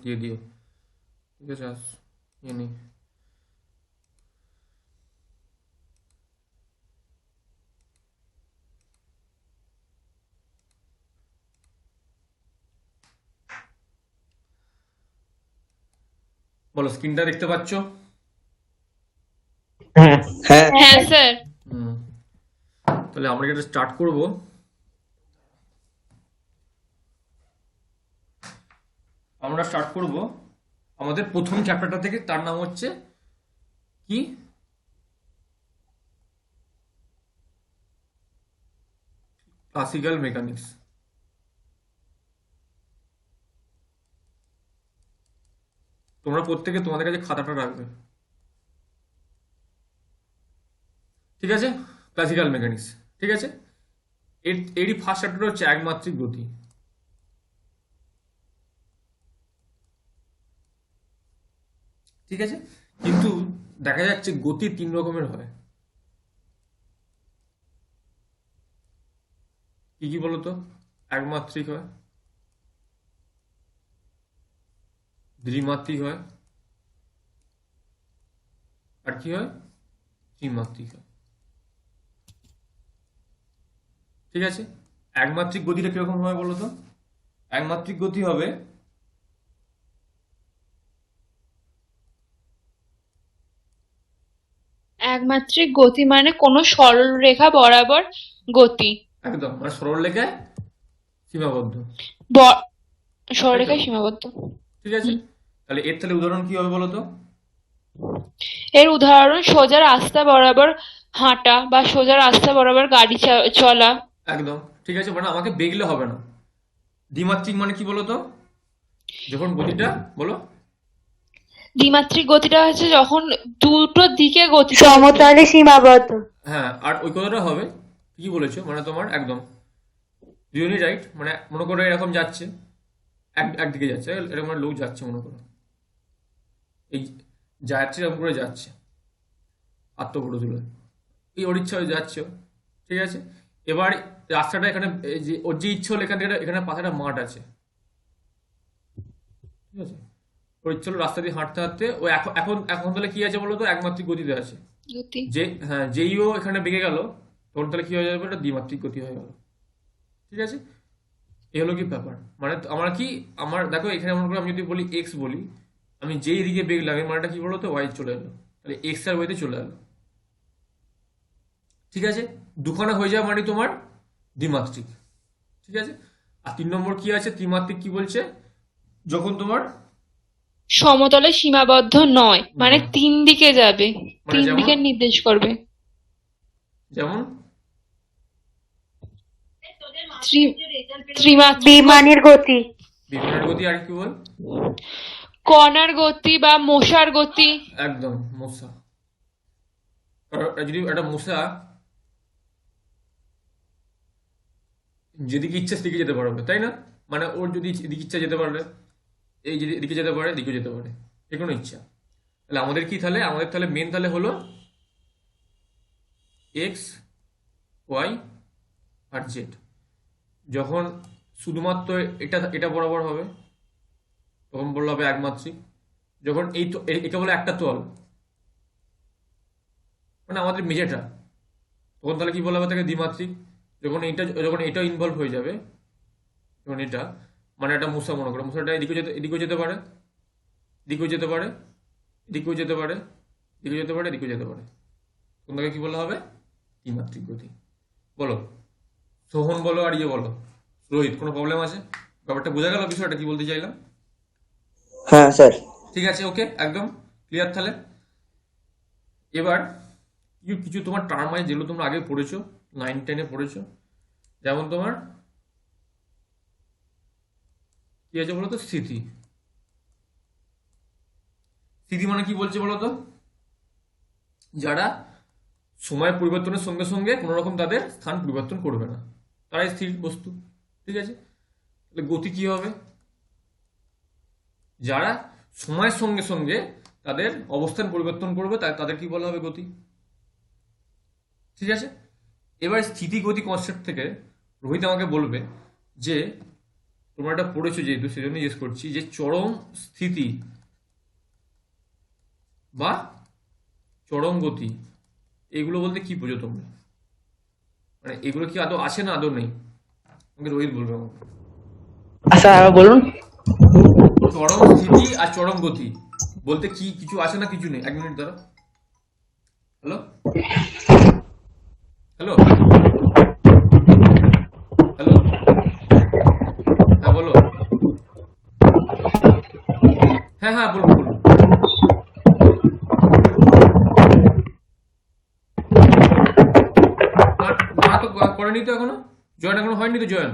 দিয়ে দিও, ঠিক আছে? ইয়ে নেই। বলো, স্ক্রিনটা দেখতে পাচ্ছ? হ্যাঁ হ্যাঁ হ্যাঁ স্যার। হুম, তাহলে আমরা যেটা স্টার্ট করব, আমাদের প্রথম চ্যাপ্টারটা থেকে। তার নাম হচ্ছে কি? Classical mechanics. তোমরা প্রত্যেকে তোমাদের কাছে খাতাটা রাখবে, ঠিক আছে? ক্লাসিক্যাল মেকানিক্স, ঠিক আছে? এরই ফার্স্ট চ্যাপ্টার হচ্ছে একমাত্রিক গতি, ঠিক আছে? কিন্তু দেখা যাচ্ছে গতি তিন রকমের হয়। কি কি বলতো? একমাত্রিক হয়, দ্বিমাত্রিক হয়, আর কি হয়? ত্রিমাত্রিক হয়, ঠিক আছে? একমাত্রিক গতিটা কিরকম হয় বলো তো? একমাত্রিক গতি হবে একমাত্রিক গতি মানে কোনো সরল রেখা বরাবর গতি। একদম, মানে সরল রেখায় সীমাবদ্ধ, ব- তাই তো? সরলরেখায় সীমাবদ্ধ। ঠিক আছে, হুম। তাহলে এর তাহলে উদাহরণ কি হবে বলো তো? এর উদাহরণ সোজা রাস্তা বরাবর হাঁটা বা সোজা রাস্তা বরাবর গাড়ি চলা। একদম, ঠিক আছে, মানে আমাকে বেগলে হবে না। দ্বিমাত্রিক মানে কি বলো তো? যখন গতিটা, বলো। দ্বিমাত্রিক গতিটা হচ্ছে যখন দুটো দিকে গতি চলছে। সমতলে সীমাবদ্ধ। হ্যাঁ, আর ওই কথাটা হবে, কি বলেছো, মানে তোমার একদম দুজনই রাইট। মানে মনে করো এরকম যাচ্ছে, একদিকে যাচ্ছে, এরকম একটা লোক যাচ্ছে, মনে করো এই যাত্রী এরকম করে যাচ্ছে আত্মফটো তুলে, এই ওর ইচ্ছা হয়ে যাচ্ছে ও, ঠিক আছে? এবার রাস্তাটা এখানে, এই যে ওর যে ইচ্ছে হলো, এখান থেকে এখানে পাশে একটা মাঠ আছে, ঠিক আছে? ওর ইচ্ছে হলো রাস্তা দিয়ে হাঁটতে হাঁটতে ও এখন এখন এখন তাহলে কি আছে বলো তো? একমাত্রিক গতিতে আছে। গতি। যে, হ্যাঁ, যেই ও এখানে বেঁকে গেল, তখন তাহলে কি হয়ে যাবে? এটা দ্বিমাত্রিক গতি হয়ে গেল, ঠিক আছে? এ হলো কি ব্যাপার, মানে আমরা কি, আমার দেখো এখানে মনে করো আমি যদি বলি এক্স বলি, আমি যেই দিকে বেগলাম এর মানেটা কি বলো তো? ওয়াই চলে এলো, তাহলে এক্স আর ওয়াইতে চলে এলো, ঠিক আছে? দুখানা হয়ে যাওয়া মানে তোমার দ্বিমাত্রিক, ঠিক আছে? আর তিন নম্বর কি আছে? ত্রিমাত্রিক কি বলছে? যখন তোমার সমতলে সীমাবদ্ধ নয় মানে নয়, তিন দিকে যাবে, মানে তিন যেমন, দিকে নির্দেশ করবে। যেমন ত্রি- ত্রিমাত্রিক বিমানের গতি। বিমানের গতি, আর কি বল? কণার গতি বা মশার গতি। একদম, মশা। যদি একটা মশা যেদিকে ইচ্ছা সেদিকে যেতে পারবে, তাই না? মানে ওর যদি এদিকে ইচ্ছা যেতে পারবে, এই যদি এদিকে যেতে পারে, এদিকে যেতে পারে, যে কোনো ইচ্ছা। তাহলে আমাদের কি, তাহলে আমাদের তাহলে মেন তাহলে হলো এক্স, ওয়াই আর জেড। যখন শুধুমাত্র এটা এটা বরাবর হবে, তখন বললো হবে একমাত্রিক। যখন এই তো এটা বলে একটা তল, মানে আমাদের মেঝেটা, তখন তাহলে কি বলা হবে? তাকে দ্বিমাত্রিক। যখন এটা ইনভলভ হয়ে যাবে, যখন এটা, মানে একটা মশা, মনে করো মশাটা এদিকেও যেতে পারে, এদিকেও যেতে পারে, এদিকেও যেতে পারে, এদিকেও যেতে পারে, এদিকেও যেতে পারে, তখন তাকে কি বলা হবে? দ্বিমাত্রিক গতি। বলো সোহন, বলো, আর ইয়ে বলো রোহিত, কোনো প্রবলেম আছে? ব্যাপারটা বোঝা গেল, বিষয়টা কি বলতে চাইলাম? হ্যাঁ স্যার। ঠিক আছে, ওকে, একদম ক্লিয়ার তাহলে। এবার কিছু কিছু তোমার টার্ম আছে যেগুলো তোমরা আগে পড়েছো, 9-10-এ পড়েছো। যেমন তোমার কি আছে বলো তো? স্থিতি। স্থিতি মানে কি বলছে বলো তো? যারা সময় পরিবর্তনের সঙ্গে সঙ্গে কোনো রকম তাদের স্থান পরিবর্তন করবে না, তারাই স্থির বস্তু, ঠিক আছে? তাহলে গতি কি হবে? যারা সময়ের সঙ্গে সঙ্গে তাদের অবস্থান পরিবর্তন করবে, তাদের কি বলা হবে? গতি, ঠিক আছে? এবার স্থিতি গতি কনসেপ্ট থেকে রোহিত আমাকে বলবে যে তোমরা এটা পড়েছো যেহেতু সেজন্য জিজ্ঞেস করছি যে চরম স্থিতি বা চরম গতি এগুলো বলতে কি বোঝো তোমরা? মানে এগুলো কি আদৌ আছে না আদৌ নেই? আমাকে রোহিত বলবে আমাকে। আচ্ছা আবার বলুন। চরম স্থিতি আর চরম গতি বলতে কি কিছু আছে না কিছু নেই? 1 মিনিট দাঁড়া। হ্যালো হ্যালো হ্যালো, হ্যাঁ বলো। হ্যাঁ হ্যাঁ বলবো বলবো। না না তো করেনি তো এখনো, জয়েন এখনো হয়নি তো জয়েন।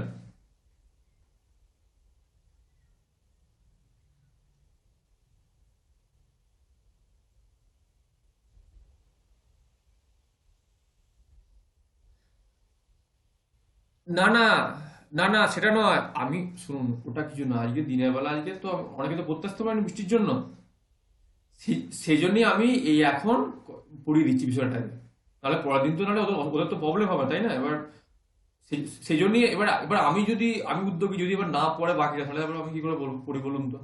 না না না না সেটা নয়, আমি শুনুন ওটা কিছু না, আজকে দিনের বেলা আজকে তো অনেকে তো পড়তে আসতে পারেনি বৃষ্টির জন্য, সেই জন্যই আমি এই এখন পড়িয়ে দিচ্ছি বিষয়টাকে। তাহলে পরের দিন তো নাহলে ওদের ওদের তো প্রবলেম হবে তাই না? এবার সেই জন্যই এবার এবার আমি উদ্যোগী, যদি এবার না পড়ে বাকিরা তাহলে এবার আমি কি করে বলবো পড়ি বলুন তো?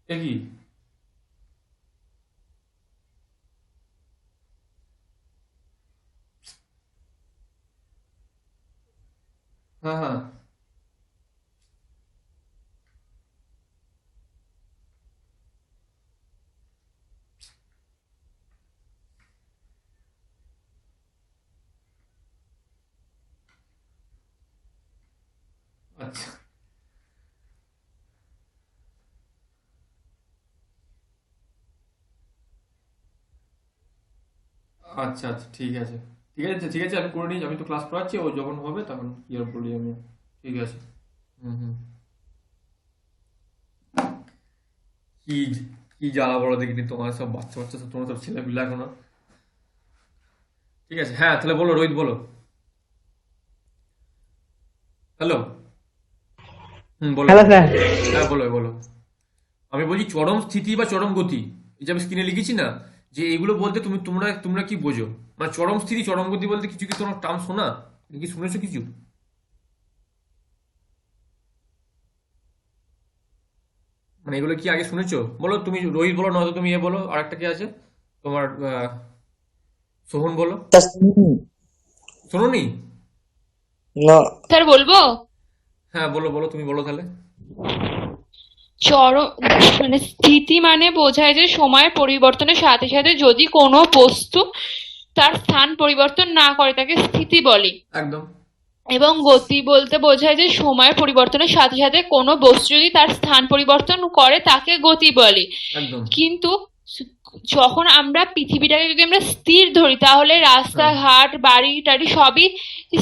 এ কি? হ্যাঁ হ্যাঁ আচ্ছা আচ্ছা আচ্ছা ঠিক আছে ঠিক আছে ঠিক আছে, আমি করে নিই, আমি তো ক্লাস করাচ্ছি, ও যখন হবে তখন কি আর বলি আমি। ঠিক আছে। হুম হুম। কি কি জ্বালা বড় দেখিনি তোমার সব বাচ্চা বাচ্চা সব, তোমরা সব ছেলেপিলে এখনো। ঠিক আছে হ্যাঁ তাহলে বলো রোহিত বলো। হ্যালো। হুম বলো। Hello sir. হ্যাঁ বলো বলো। আমি বলছি চরম স্থিতি বা চরম গতি, এই যে আমি স্ক্রিনে লিখেছি না, যে এগুলো বলতে তোমরা তোমরা কি বোঝো? মানে চরম স্থিতি চরম গতি বলতে কিছু কি তোমার টার্ম শোনা? তুমি কি শুনেছো কিছু? মানে এগুলো কি আগে শুনেছো? বলো তুমি, রোহিত বলো, নয়তো তুমি বলো, আর একটা কি আছে তোমার সোহন বলো। শোনোনি? না। স্যার বলবো? হ্যাঁ বলো বলো, তুমি বলো তাহলে। চরম মানে স্থিতি মানে বোঝায় যে সময়ের পরিবর্তনের সাথে সাথে যদি কোনো বস্তু তার স্থান পরিবর্তন না করে তাকে স্থিতি বলে। একদম এবং গতি বলতে বোঝায় যে সময়ের পরিবর্তনের সাথে সাথে কোনো বস্তু যদি তার স্থান পরিবর্তন করে তাকে গতি বলে। একদম। কিন্তু যখন আমরা পৃথিবীটাকে যদি আমরা স্থির ধরি তাহলে হ্যাঁ রাস্তাঘাট বাড়ি টাড়ি সবই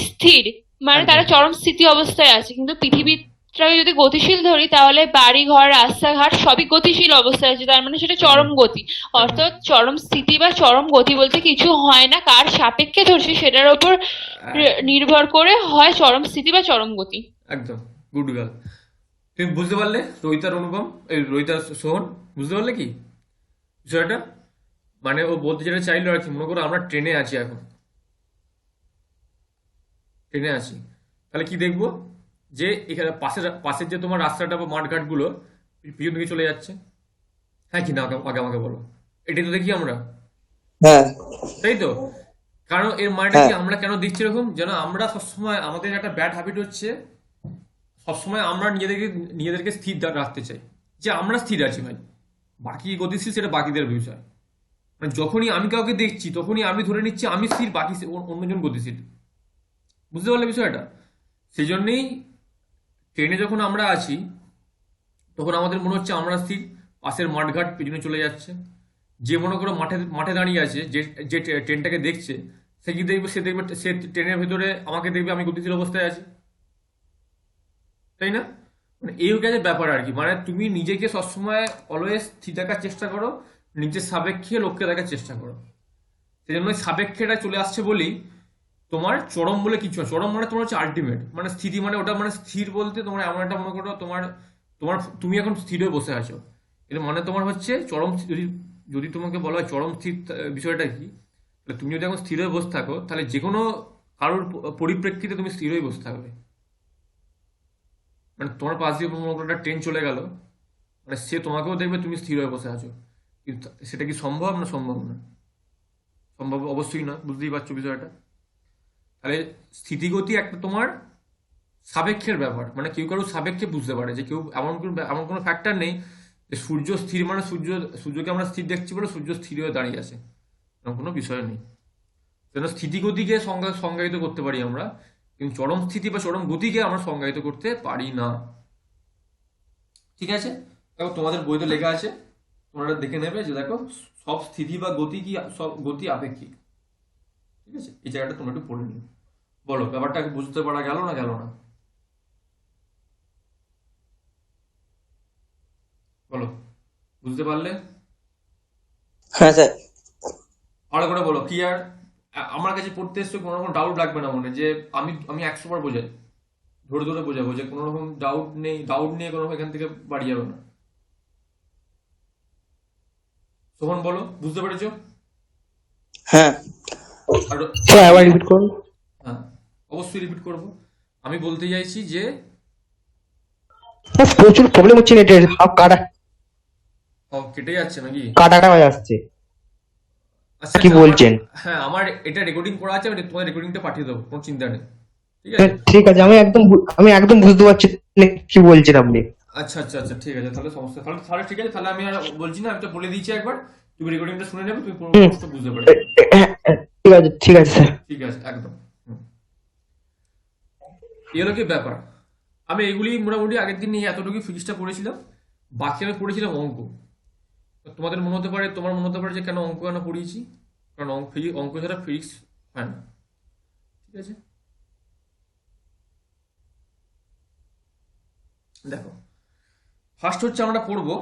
স্থির, মানে একদম তারা চরম স্থিতি অবস্থায় আছে। কিন্তু পৃথিবীটাকে যদি গতিশীল ধরি তাহলে বাড়ি ঘর রাস্তাঘাট সবই গতিশীল অবস্থায় আছে, তার মানে সেটা একদম চরম গতি। একদম অর্থাৎ চরম স্থিতি বা চরম গতি বলতে কিছু হয় না, কার সাপেক্ষে ধরছি সেটার ওপর এক- নির্ভর করে হয় চরম স্থিতি বা চরম গতি। একদম গুড গার্ল। তুমি বুঝতে পারলে রোহিতার অনুপম, এই রোহিতার সোহন, বুঝতে পারলে কি বিষয়টা? মানে ও বলতে যেটা চাইলো আর কি, মনে করো আমরা ট্রেনে আছি এখন, ট্রেনে আছি, তাহলে কি দেখবো যে এখানে পাশের পাশের যে তোমার রাস্তাটা বা মাঠঘাট গুলো পিছন দিকে চলে যাচ্ছে। হ্যাঁ কি না আগে আগে আমাকে বলো, এটাই তো দেখি আমরা, হ্যাঁ তাই তো? কারণ এর মানেটা কি, হ্যাঁ আমরা কেন দেখছি এরকম, যেন আমরা সবসময়, আমাদের একটা ব্যাড হ্যাবিট হচ্ছে সবসময় আমরা নিজেদেরকে স্থির রাখতে চাই, যে আমরা স্থির আছি ভাই, বাকি গতিশীল সেটা বাকিদের বিষয়। মানে যখনই আমি কাউকে দেখছি তখনই আমি ধরে নিচ্ছি আমি স্থির, বাকি অন্যজন গতিশীল। বুঝতে পারলে বিষয়টা? সেই জন্যেই ট্রেনে যখন আমরা আছি তখন আমাদের মনে হচ্ছে আমরা স্থির, পাশের মাঠঘাট পেছনে চলে যাচ্ছে। যে মনে করো মাঠে মাঠে দাঁড়িয়ে আছে, যে যে ট্রেনটাকে দেখছে, সে কি দেখবে, সে দেখবে সে ট্রেনের ভেতরে আমাকে দেখবে আমি গতিশীল অবস্থায় আছি, তাই না? মানে এই কাজে ব্যাপার আর কি, মানে তুমি নিজেকে সবসময় অলওয়েজ স্থির থাকার চেষ্টা করো, নিজের সাপেক্ষে লক্ষ্যে রাখার চেষ্টা করো। সেই জন্য সাপেক্ষেটা চলে আসছে বলেই তোমার চরম বলে কিছু না। চরম মানে তোমার হচ্ছে আলটিমেট, মানে স্থিতি, মানে ওটা মানে স্থির বলতে তোমার এমন একটা মনে করো তোমার তোমার তুমি এখন স্থির হয়ে বসে আছো, কিন্তু মানে তোমার হচ্ছে চরম যদি যদি তোমাকে বলা হয় চরম স্থির বিষয়টা কি, তাহলে তুমি যদি এখন স্থির হয়ে বসে থাকো তাহলে যে কোনো কারোর পরিপ্রেক্ষিতে তুমি স্থির হয়ে বসে থাকবে। মানে তোমার পাশ দিয়ে মনে করো একটা ট্রেন চলে গেল, মানে সে তোমাকেও দেখবে তুমি স্থির হয়ে বসে আছো, কিন্তু সেটা কি সম্ভব না? সম্ভব না। সম্ভব অবশ্যই না, বুঝতেই পারছো বিষয়টা। তাহলে স্থিতিগতি একটা তোমার সাপেক্ষের ব্যাপার, মানে কেউ কারো সাপেক্ষে বুঝতে পারে, যে কেউ এমন কোনো ফ্যাক্টর নেই যে সূর্য স্থির মানে সূর্যকে আমরা স্থির দেখছি বলে সূর্য স্থির হয়ে দাঁড়িয়ে আছে, এরকম কোনো বিষয় নেই। যেন স্থিতিগতিকে সংজ্ঞায়িত করতে পারি আমরা, কিন্তু চরম স্থিতি বা চরম গতিকে আমরা সংজ্ঞায়িত করতে পারি না। ঠিক আছে, দেখো তোমাদের বইতে লেখা আছে, তোমরা দেখে নেবে যে দেখো সব স্থিতি বা গতি কি, সব গতি আপেক্ষিক। ঠিক আছে, এই জায়গাটা তোমরা একটু পড়ে নিও। বলো, ব্যাপারটাকে বুঝতে পারা গেল না? গেল না? বলো, বুঝতে পারলে? হ্যাঁ স্যার। আরো করে বলো, কি আর আমার কাছে পড়তে এসছো কোনো রকম ডাউট লাগবে না মনে, যে আমি আমি 100 বার বোঝাই, ধরে ধরে বোঝাবো, যে কোনো রকম ডাউট নেই, ডাউট নিয়ে কোনো রকম এখান থেকে বাড়ি যাবে না। সোহন বলো, বুঝতে পেরেছো? হ্যাঁ আর স্যার, আবার রিপিট করুন। হ্যাঁ, অবশ্যই রিপিট করব। আমি বলতে চাইছি যে স্যার প্রচুর প্রবলেম হচ্ছে নেটের, সব কাটা কেটে যাচ্ছে নাকি? কাটা কাটা হয়ে আসছে। আচ্ছা কি আচ্ছা, বলছেন? হ্যাঁ, আমার এটা রেকর্ডিং করা আছে, আমি তোমার রেকর্ডিংটা পাঠিয়ে দেবো, কোনো চিন্তা নেই। ঠিক স্যার আছে? ঠিক আছে, আমি একদম বুঝতে পারছি না কি বলছেন আপনি। আচ্ছা আচ্ছা আচ্ছা, ঠিক আছে, তাহলে সমস্যা, তাহলে তাহলে ঠিক আছে, তাহলে আমি আর বলছি না, আমি তো বলে দিয়েছি একবার, তুমি রেকর্ডিংটা শুনে নেবে, তুমি পুরো হুম। প্রশ্ন বুঝতে পারবে। ঠিক আছে, ঠিক আছে স্যার। ঠিক আছে, একদম। হুম। এই হলো কি ব্যাপার। আমি এগুলি মোটামুটি আগের দিন নিয়ে এতটুকু ফিজিক্সটা পড়েছিলাম, বাকি আমি পড়েছিলাম অঙ্ক। তোমাদের মনে হতে পারে, তোমার মনে হতে পারে যে কেন অঙ্ক কেন পড়িয়েছি, কারণ অঙ্ক ছাড়া ফিজিক্স হয় না। ঠিক আছে, দেখো, ফার্স্ট হচ্ছে আমরা পড়বো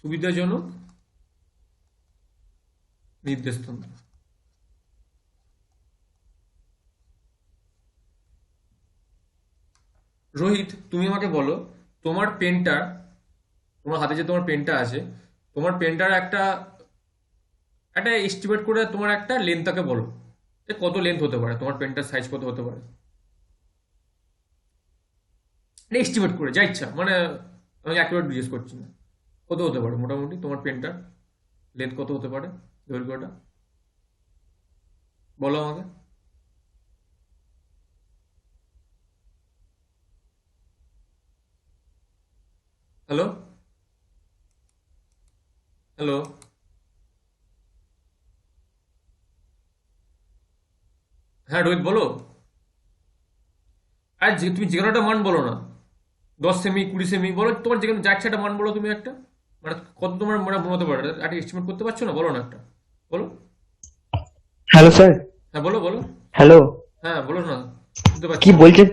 সুবিধাজনক নির্দেশতন্ত্র। রোহিত, তুমি আমাকে বলো, তোমার পেনটা, তোমার হাতে যে তোমার পেনটা আছে, তোমার পেনটার একটা একটা এস্টিমেট করে তোমার একটা লেন্থটাকে বলো, যে কত লেন্থ হতে পারে, তোমার পেনটার সাইজ কত হতে পারে, এস্টিমেট করে যা ইচ্ছা, মানে আমি অ্যাকুরেট জিজ্ঞেস করছি না, কত হতে পারে মোটামুটি তোমার পেনটার লেন্থ কত হতে পারে, দৈর্ঘ্যটা বলো আমাকে। হ্যালো, হ্যালো, হ্যাঁ রোহিত বলো। আর তুমি যে কোনো একটা মান বলো না, 10 সেমি, 20 সেমি বলো, তোমার যেখানে যা ইচ্ছা একটা মান বলো তুমি একটা, মানে কত তোমার মানে মনে হতে পারে, একটা এস্টিমেট করতে পারছো না? বলো না একটা, বলো। Hello sir. হ্যাঁ বলো বলো। হ্যালো। হ্যাঁ বলো না, শুনতে পাচ্ছি কি না। বলছেন?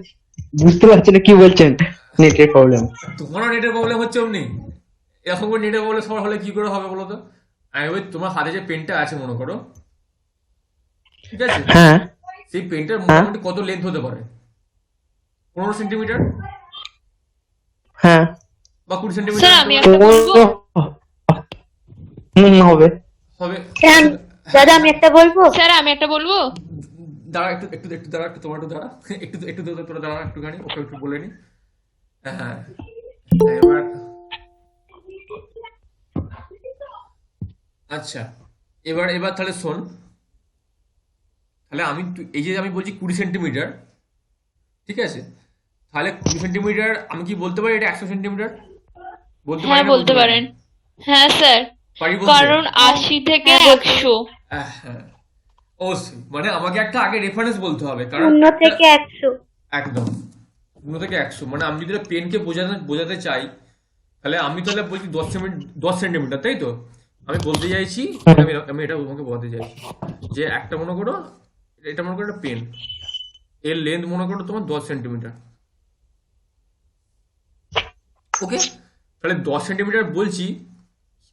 বুঝতে পারছি না কি বলছেন। নেটের প্রবলেম। তোমারও নেটের প্রবলেম হচ্ছে অমনি, এরকম করে নেটের প্রবলেম সবার হলে কি করে হবে বলো তো? আমি ওই তোমার হাতে যে পেনটা আছে মনে করো, ঠিক আছে, হ্যাঁ সেই পেনটার হ্যাঁ মোটামুটি কত লেন্থ হতে পারে? 15 সেন্টিমিটার হ্যাঁ। বা 20 সেন্টিমিটার স্যার হতে আমি পারে, একটা বলবো। হবে। হবে। স্যার দাদা আমি একটা বলবো। স্যার আমি একটা বলবো। দাঁড়া, একটু একটু একটু দাঁড়া, একটু তোমার একটু দাঁড়া, একটু একটু তোরা দাঁড়া একটুখানি, ওকে একটু বলে নি। হ্যাঁ হ্যাঁ, এবার আচ্ছা, এবার এবার তাহলে শোন, তাহলে এই যে আমি বলছি 20 সেন্টিমিটার, ঠিক আছে, তাহলে 20 সেন্টিমিটার আমি কি বলতে পারি এটা 100 সেন্টিমিটার? বলতে পারি হ্যাঁ না? বলতে বলতে পারি না? পারেন। হ্যাঁ স্যার, পারি বলতে? কারণ 80 থেকে হ্যাঁ বলতে 100। হ্যাঁ, অবশ্যই, মানে আমাকে একটা আগে রেফারেন্স বলতে হবে, কারণ 0 থেকে 100। একদম 0 থেকে 100, মানে আমি যদি পেনকে বোঝাতে চাই, তাহলে আমি তাহলে বলছি 10 সেন্টিমিটার, তাই তো? আমি বলতে চাইছি, আমি এটা তোমাকে বলতে চাইছি যে একটা মনে করো, এটা মনে করো একটা পেন, এর লেন্থ মনে করো তোমার 10 সেন্টিমিটার। ওকে, তাহলে 10 সেন্টিমিটার বলছি,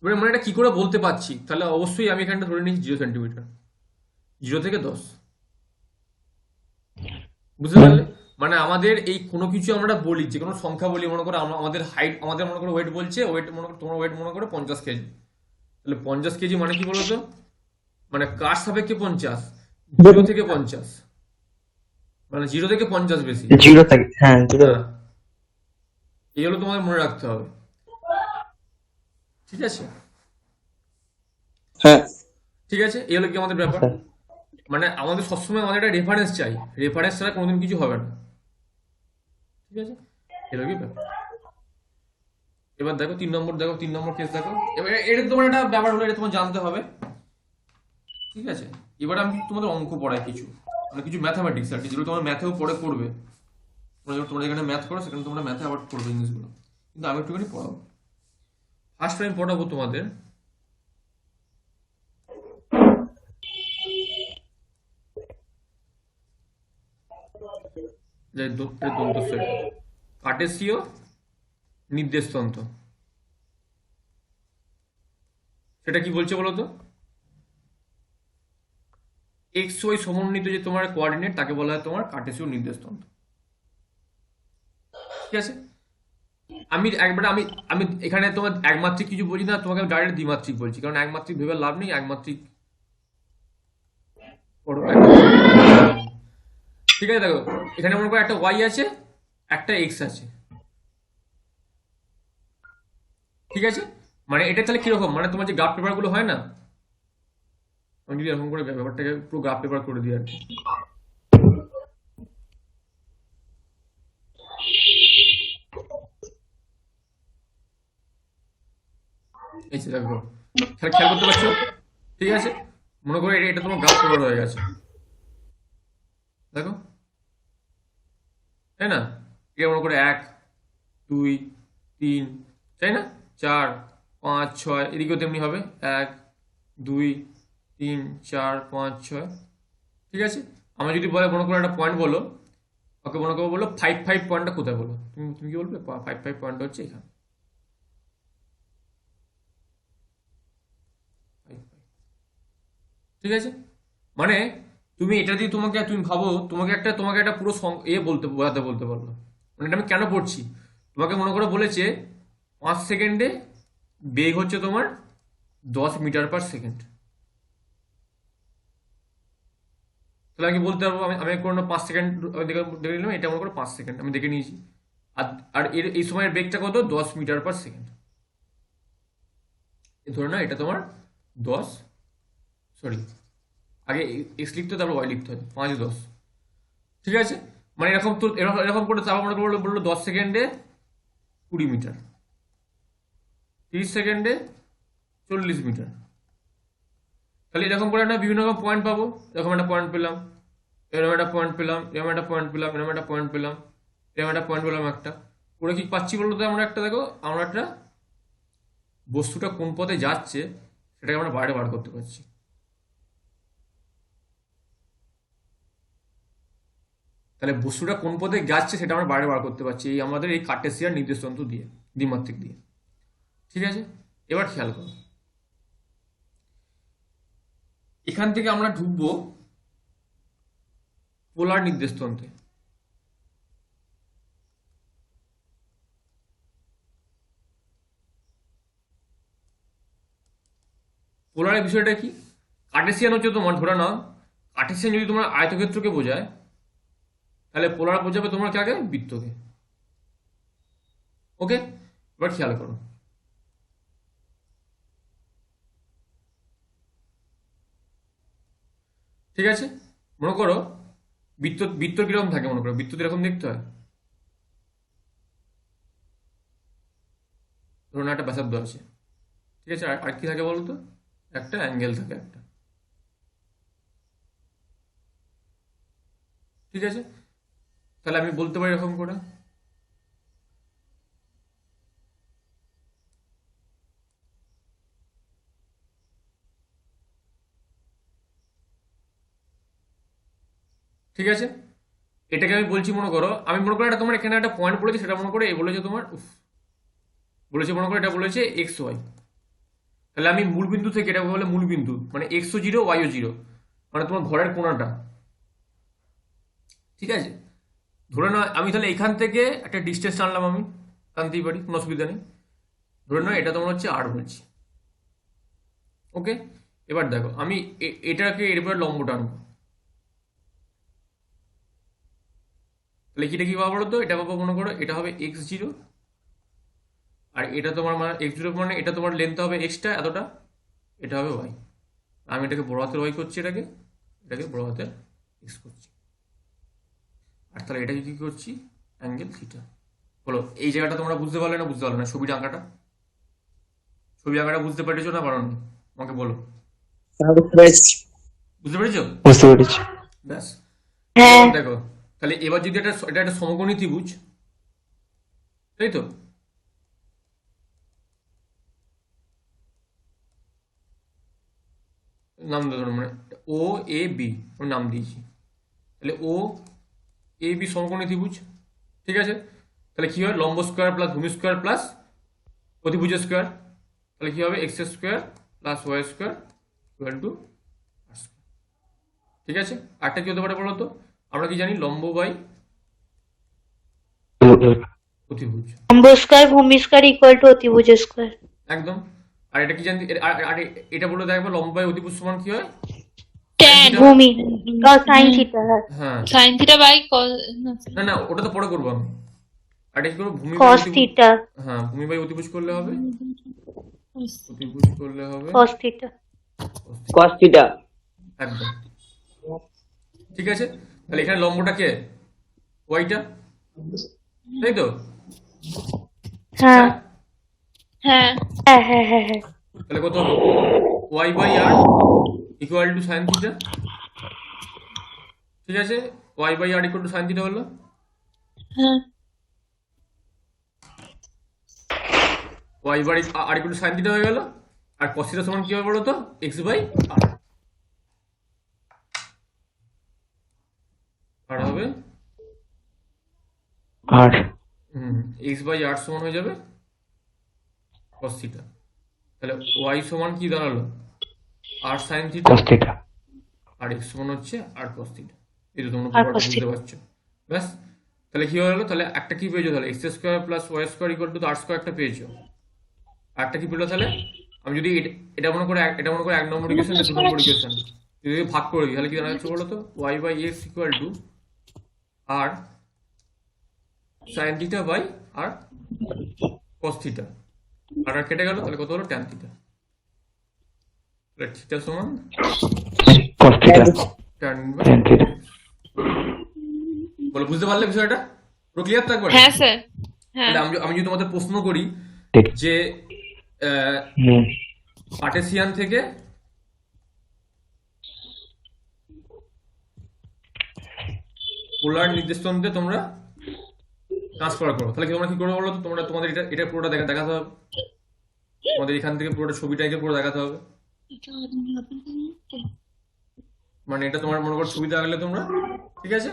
এবারে মানে এটা কি করে বলতে পারছি, তাহলে অবশ্যই আমি এখানটা ধরে নিচ্ছি 0 সেন্টিমিটার, 0 থেকে 10, বুঝতে পারলে? মানে আমাদের এই কোনো কিছু আমরা বলি, যে কোনো সংখ্যা বলি, মনে করো আমাদের হাইট, আমাদের মনে করো ওয়েট বলছে, ওয়েট মনে করো, তোমার ওয়েট মনে করো 50 কেজি, তাহলে 50 কেজি মানে কি বলতো, মানে কার সাপেক্ষে 50, 0 থেকে 50, মানে 0 থেকে 50 বেশি। জিরো থাকে, হ্যাঁ জিরো। হ্যাঁ, এই হলো তোমাদের মনে রাখতে হবে, ঠিক আছে? হ্যাঁ ঠিক আছে, এই হলো কি আমাদের ব্যাপার। স্যার। মানে আমাদের সবসময় আমাদের একটা রেফারেন্স চাই, রেফারেন্স ছাড়া কোনোদিন কিছু হবে না, ঠিক আছে? এই হলো কি ব্যাপার। এবার দেখো 3 নম্বর, দেখো 3 নম্বর কেস দেখো। এবার এটা তোমার একটা ব্যাপার হলো, এটা তোমার জানতে হবে, ঠিক আছে? এবার আমি তোমাদের অঙ্ক পড়াই কিছু, মানে কিছু ম্যাথামেটিক্স আর কি, যেগুলো তোমার ম্যাথেও পরে করবে, তোমরা যেখানে ম্যাথ করো সেখানে তোমরা ম্যাথে আবার করবে জিনিসগুলো, কিন্তু আমি একটুখানি পড়াবো। ফার্স্ট টাইম পড়াবো তোমাদের যে দন্তস্ব, কার্টেসীয় নির্দেশতন্ত্র। সেটা কি বলছে বলো তো? এক্স ওয়াই সমন্বিত যে তোমার কোঅর্ডিনেট, তাকে বলা হয় তোমার কার্টেসীয় নির্দেশতন্ত্র, ঠিক আছে? আমি আমি এখানে তোমার একমাত্রিক কিছু বলছি না, তোমাকে আমি ডাইরেক্ট দ্বিমাত্রিক বলছি, কারণ একমাত্রিক ভেবে লাভ নেই, একমাত্রিক পড়ো, ঠিক আছে? দেখো এখানে মনে করো একটা ওয়াই আছে, একটা এক্স আছে, ঠিক আছে? মানে এটা তাহলে কিরকম, মানে তোমার যে গ্রাফ পেপার গুলো হয় না, আমি যদি এরকম করে ব্যাপারটাকে পুরো গ্রাফ পেপার করে দিই আর কি, এই যে দেখো, তাহলে খেয়াল করতে পারছো, ঠিক আছে? মনে করো এটা তোমার গ্রাফ পেপার হয়ে গেছে, দেখো, তাই না? এটা মনে করো 1 2 3, তাই না? 4 5 6, এদিকেও তেমনি হবে, 1 2 3 4 5 6, ঠিক আছে? আমার যদি বলে মনে করো একটা পয়েন্ট বলো, ওকে মনে করো বলো 5 পয়েন্টটা কোথায়, বলো তুমি, তুমি কি বলবে? 5 পয়েন্টটা হচ্ছে এখানে, 5, ঠিক আছে? মানে তুমি এটা দিয়ে তোমাকে, তুমি ভাবো তোমাকে একটা পুরো বোঝাতে পারলো, মানে এটা আমি কেন পড়ছি, তোমাকে মনে করো বলেছে 5 সেকেন্ডে বেগ হচ্ছে তোমার 10 মিটার/সেকেন্ড, তাহলে আমি বলতে পারবো, আমি কোনো 5 সেকেন্ড দেখে দেখে নিলাম, এটা মনে করো 5 সেকেন্ড আমি দেখে নিয়েছি, আর আর এর এই সময়ের বেগটা কত, 10 মিটার/সেকেন্ড, ধরে না এটা তোমার 10, সরি আগে এক্স লিখতে হবে, তারপর ওয়াই লিখতে হবে, 5 10, ঠিক আছে? মানে এরকম তো এরকম এরকম করে তারপর মনে করলো, বললো 10 সেকেন্ডে 20 মিটার, 30 সেকেন্ডে 40 মিটার, তাহলে এরকম করে একটা বিভিন্ন রকম পয়েন্ট পাবো, এরকম একটা পয়েন্ট পেলাম, এরকম একটা পয়েন্ট পেলাম, এরকম একটা পয়েন্ট পেলাম, এরকম একটা পয়েন্ট পেলাম, এরকম একটা পয়েন্ট পেলাম, একটা করে কি পাচ্ছি বলতো? আমরা একটা, দেখো আমরা একটা বস্তুটা কোন পথে যাচ্ছে সেটাকে আমরা বাইরে বার করতে পারছি, তাহলে বস্তুটা কোন পথে যাচ্ছে সেটা আমরা বাইরে বার করতে পারছি এই আমাদের এই কার্টেসিয়ান নির্দেশতন্ত্র দিয়ে, দ্বিমাত্রিক দিয়ে, ঠিক আছে? এবার খেয়াল করো, এখান থেকে আমরা ঢুকবো পোলার নির্দেশতন্ত্রে। পোলারের বিষয়টা কি? কার্টেসিয়ান হচ্ছে তোমার, ধরে নাও কার্টেসিয়ান যদি তোমার আয়তক্ষেত্রকে বোঝায়, তাহলে পোলার বোঝাবে তোমার কাকে, বৃত্তকে, ওকে? এবার খেয়াল করো, ঠিক আছে? মনে করো বৃত্ত, বৃত্ত কিরকম থাকে, মনে করো বৃত্ত এরকম দেখতে হয়, ধরুন একটা ব্যাসার্ধ আছে, ঠিক আছে? আর কি থাকে বলো তো? একটা অ্যাঙ্গেল থাকে একটা, ঠিক আছে? তাহলে আমি বলতে পারি এরকম করে, ঠিক আছে? এটাকে আমি বলছি, মনে করো আমি মনে করো একটা তোমার এখানে একটা পয়েন্ট বলেছি, সেটা মনে করো এ বলেছে তোমার, উফ, বলেছে মনে করো এটা বলেছে এক্স ওয়াই, তাহলে আমি মূল বিন্দু থেকে, এটা বলে মূল বিন্দু মানে এক্সও জিরো ওয়াইও জিরো, মানে তোমার ঘরের কোণাটা, ঠিক আছে। ধরে নাও আমি তাহলে এখান থেকে একটা ডিস্টেন্স টানলাম, আমি টানতেই পারি, কোনো অসুবিধা নেই। ধরে নাও এটা তোমার হচ্ছে আর বলছি, ওকে। এবার দেখো আমি এটাকে এরপরে লম্ব টানবো, তাহলে কি এটা কি পাবো বলো তো, এটা পাবো মনে করো এটা হবে এক্স জিরো, আর এটা তোমার মানে এক্স জিরো মানে এটা তোমার লেন্থ হবে এক্সটা এতটা, এটা হবে ওয়াই। আমি এটাকে বড় হাতের ওয়াই করছি, এটাকে বড় হাতের এক্স করছি, আর তাহলে এটাকে কি করছি, অ্যাঙ্গেল থিটা। বলো এই জায়গাটা তোমরা বুঝতে পারলে না বুঝতে পারলে না, ছবির আঁকাটা, ছবি আঁকাটা বুঝতে পেরেছো না পারোনি, আমাকে বলো। বুঝতে পেরেছি। বুঝতে পেরেছো? বুঝতে পেরেছি। ব্যাস। হ্যাঁ। এবার দেখো তাহলে এবার যদি এটা একটা সমকোণী ত্রিভুজ, তাই তো, নাম ধরো মানে ও এ বি নাম দিয়েছি, তাহলে ও এ বি সমকোণী ত্রিভুজ, ঠিক আছে। তাহলে কি হয়, লম্ব স্কোয়ার প্লাস ভূমি স্কোয়ার প্লাস অতিভুজ স্কোয়ার, তাহলে কি হবে x square plus y square equal to r square, ঠিক আছে। আরটা কি হতে পারে বলো তো, আমরা কি জানি লম্ব বাই অতিভুজ, লম্ব স্কয়ার ভূমি স্কয়ার ইকুয়াল টু অতিভুজ স্কয়ার। একদম। আর এটা কি জানি, আর এটা বলে দেখবো লম্ব বাই অতিভুজ সমান কি হয়, ট্যান ভূমি সাইন থিটা। হ্যাঁ সাইন থিটা বাই না না ওটা তো পরে করবো আমি, আর এটা কি করবো ভূমি বাই কস অতিভুজ, থিটা। হ্যাঁ ভূমি বাই অতিভুজ করলে হবে, অতিভুজ করলে হবে কস থিটা। cos theta. একদম, ঠিক আছে। তাহলে এখানে লম্বটা কে, ওয়াইটা, তাই তো, হ্যাঁ হ্যাঁ হ্যাঁ হ্যাঁ হ্যাঁ হ্যাঁ। তাহলে কত হবে, y by r equal to sine theta, ঠিক আছে। Y by r equal to sine theta হলো, হ্যাঁ y by r equal to sine theta হয়ে গেল, আর কস থিটা সমান কি হবে বলো তো, এক্স বাই আর, আর হবে আর এক্স বাই আর সমান হয়ে যাবে কস থিটা, তাহলে ওয়াই সমান কি দাঁড়ালো, আর সাইন থিটা, cos থিটা। আর এক্স সমান হচ্ছে আর কস থিটা। এই তো তোমরা আর পুরোটা cos বুঝতে theta। পারছো, ব্যাস। তাহলে কি হয়ে গেলো, তাহলে একটা কি পেয়েছো, তাহলে x square plus y square equal to r square একটা পেয়েছো, আর একটা কি পেলো, তাহলে আমি যদি এটা মনে করে এটা মনে করে 1 নম্বর ইকুয়েশন, 2 নম্বর ইকুয়েশন যদি ভাগ করে দিই, তাহলে কি দাঁড়াচ্ছে বলো তো, y by x equal to r sine theta by r cos theta, r কেটে গেল, তাহলে কত হলো ট্যান থিটা, তাহলে থিটা সমান cos theta. Tan tan theta. বলো বুঝতে পারলে বিষয়টা পুরো ক্লিয়ার তো একবার? হ্যাঁ স্যার হ্যাঁ তাহলে আমি যদি তোমাদের প্রশ্ন করি ঠিক। যে হুম। কার্টেসিয়ান থেকে পোলার নির্দেশাঙ্কে তোমরা ট্রান্সফার করো, তাহলে কি তোমরা কি করবে বলো তো, তোমরা তোমাদের এটা পুরোটা দেখাতে হবে, তোমাদের এখান থেকে পুরোটা ছবিটাকে পুরো দেখাতে হবে, মানে এটা তোমার মনে করো ছবি দেখালে তোমরা, ঠিক আছে,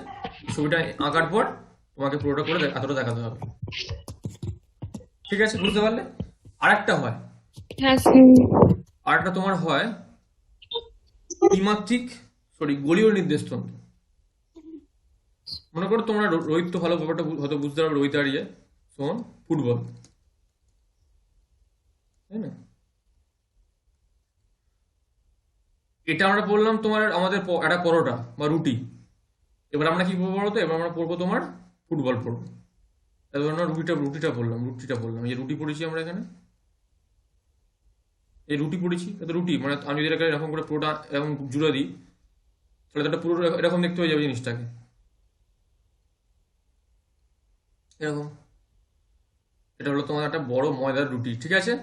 ছবিটা আঁকার পর তোমাকে পুরোটা করে এতটা দেখাতে হবে, ঠিক আছে, বুঝতে পারলে। আরেকটা হয়, হ্যাঁ স্যার আরেকটা তোমার হয় ত্রিমাত্রিক, গোলীয় নির্দেশতন্ত্র। মনে করো তোমরা রোহিত তো ভালো ব্যাপারটা হয়তো বুঝতে পারবে, রোহিত আর ইয়ে সমান ফুটবল, তাই না, এটা আমরা বললাম তোমার আমাদের একটা পরোটা বা রুটি, এবার আমরা কি করবো বলো তো, এবার আমরা পড়বো তোমার ফুটবল পড়বো, এবার আমরা রুটিটা বললাম এই যে রুটি পড়েছি আমরা এখানে, এই রুটি পড়েছি, এটা রুটি মানে আমি যদি এরকম করে পুরোটা এরকম জুড়ে দিই, তাহলে তো এটা পুরো এরকম দেখতে হয়ে যাবে জিনিসটাকে, এরকম, এটা হলো তোমার একটা বড় ময়দার রুটি, ঠিক আছে।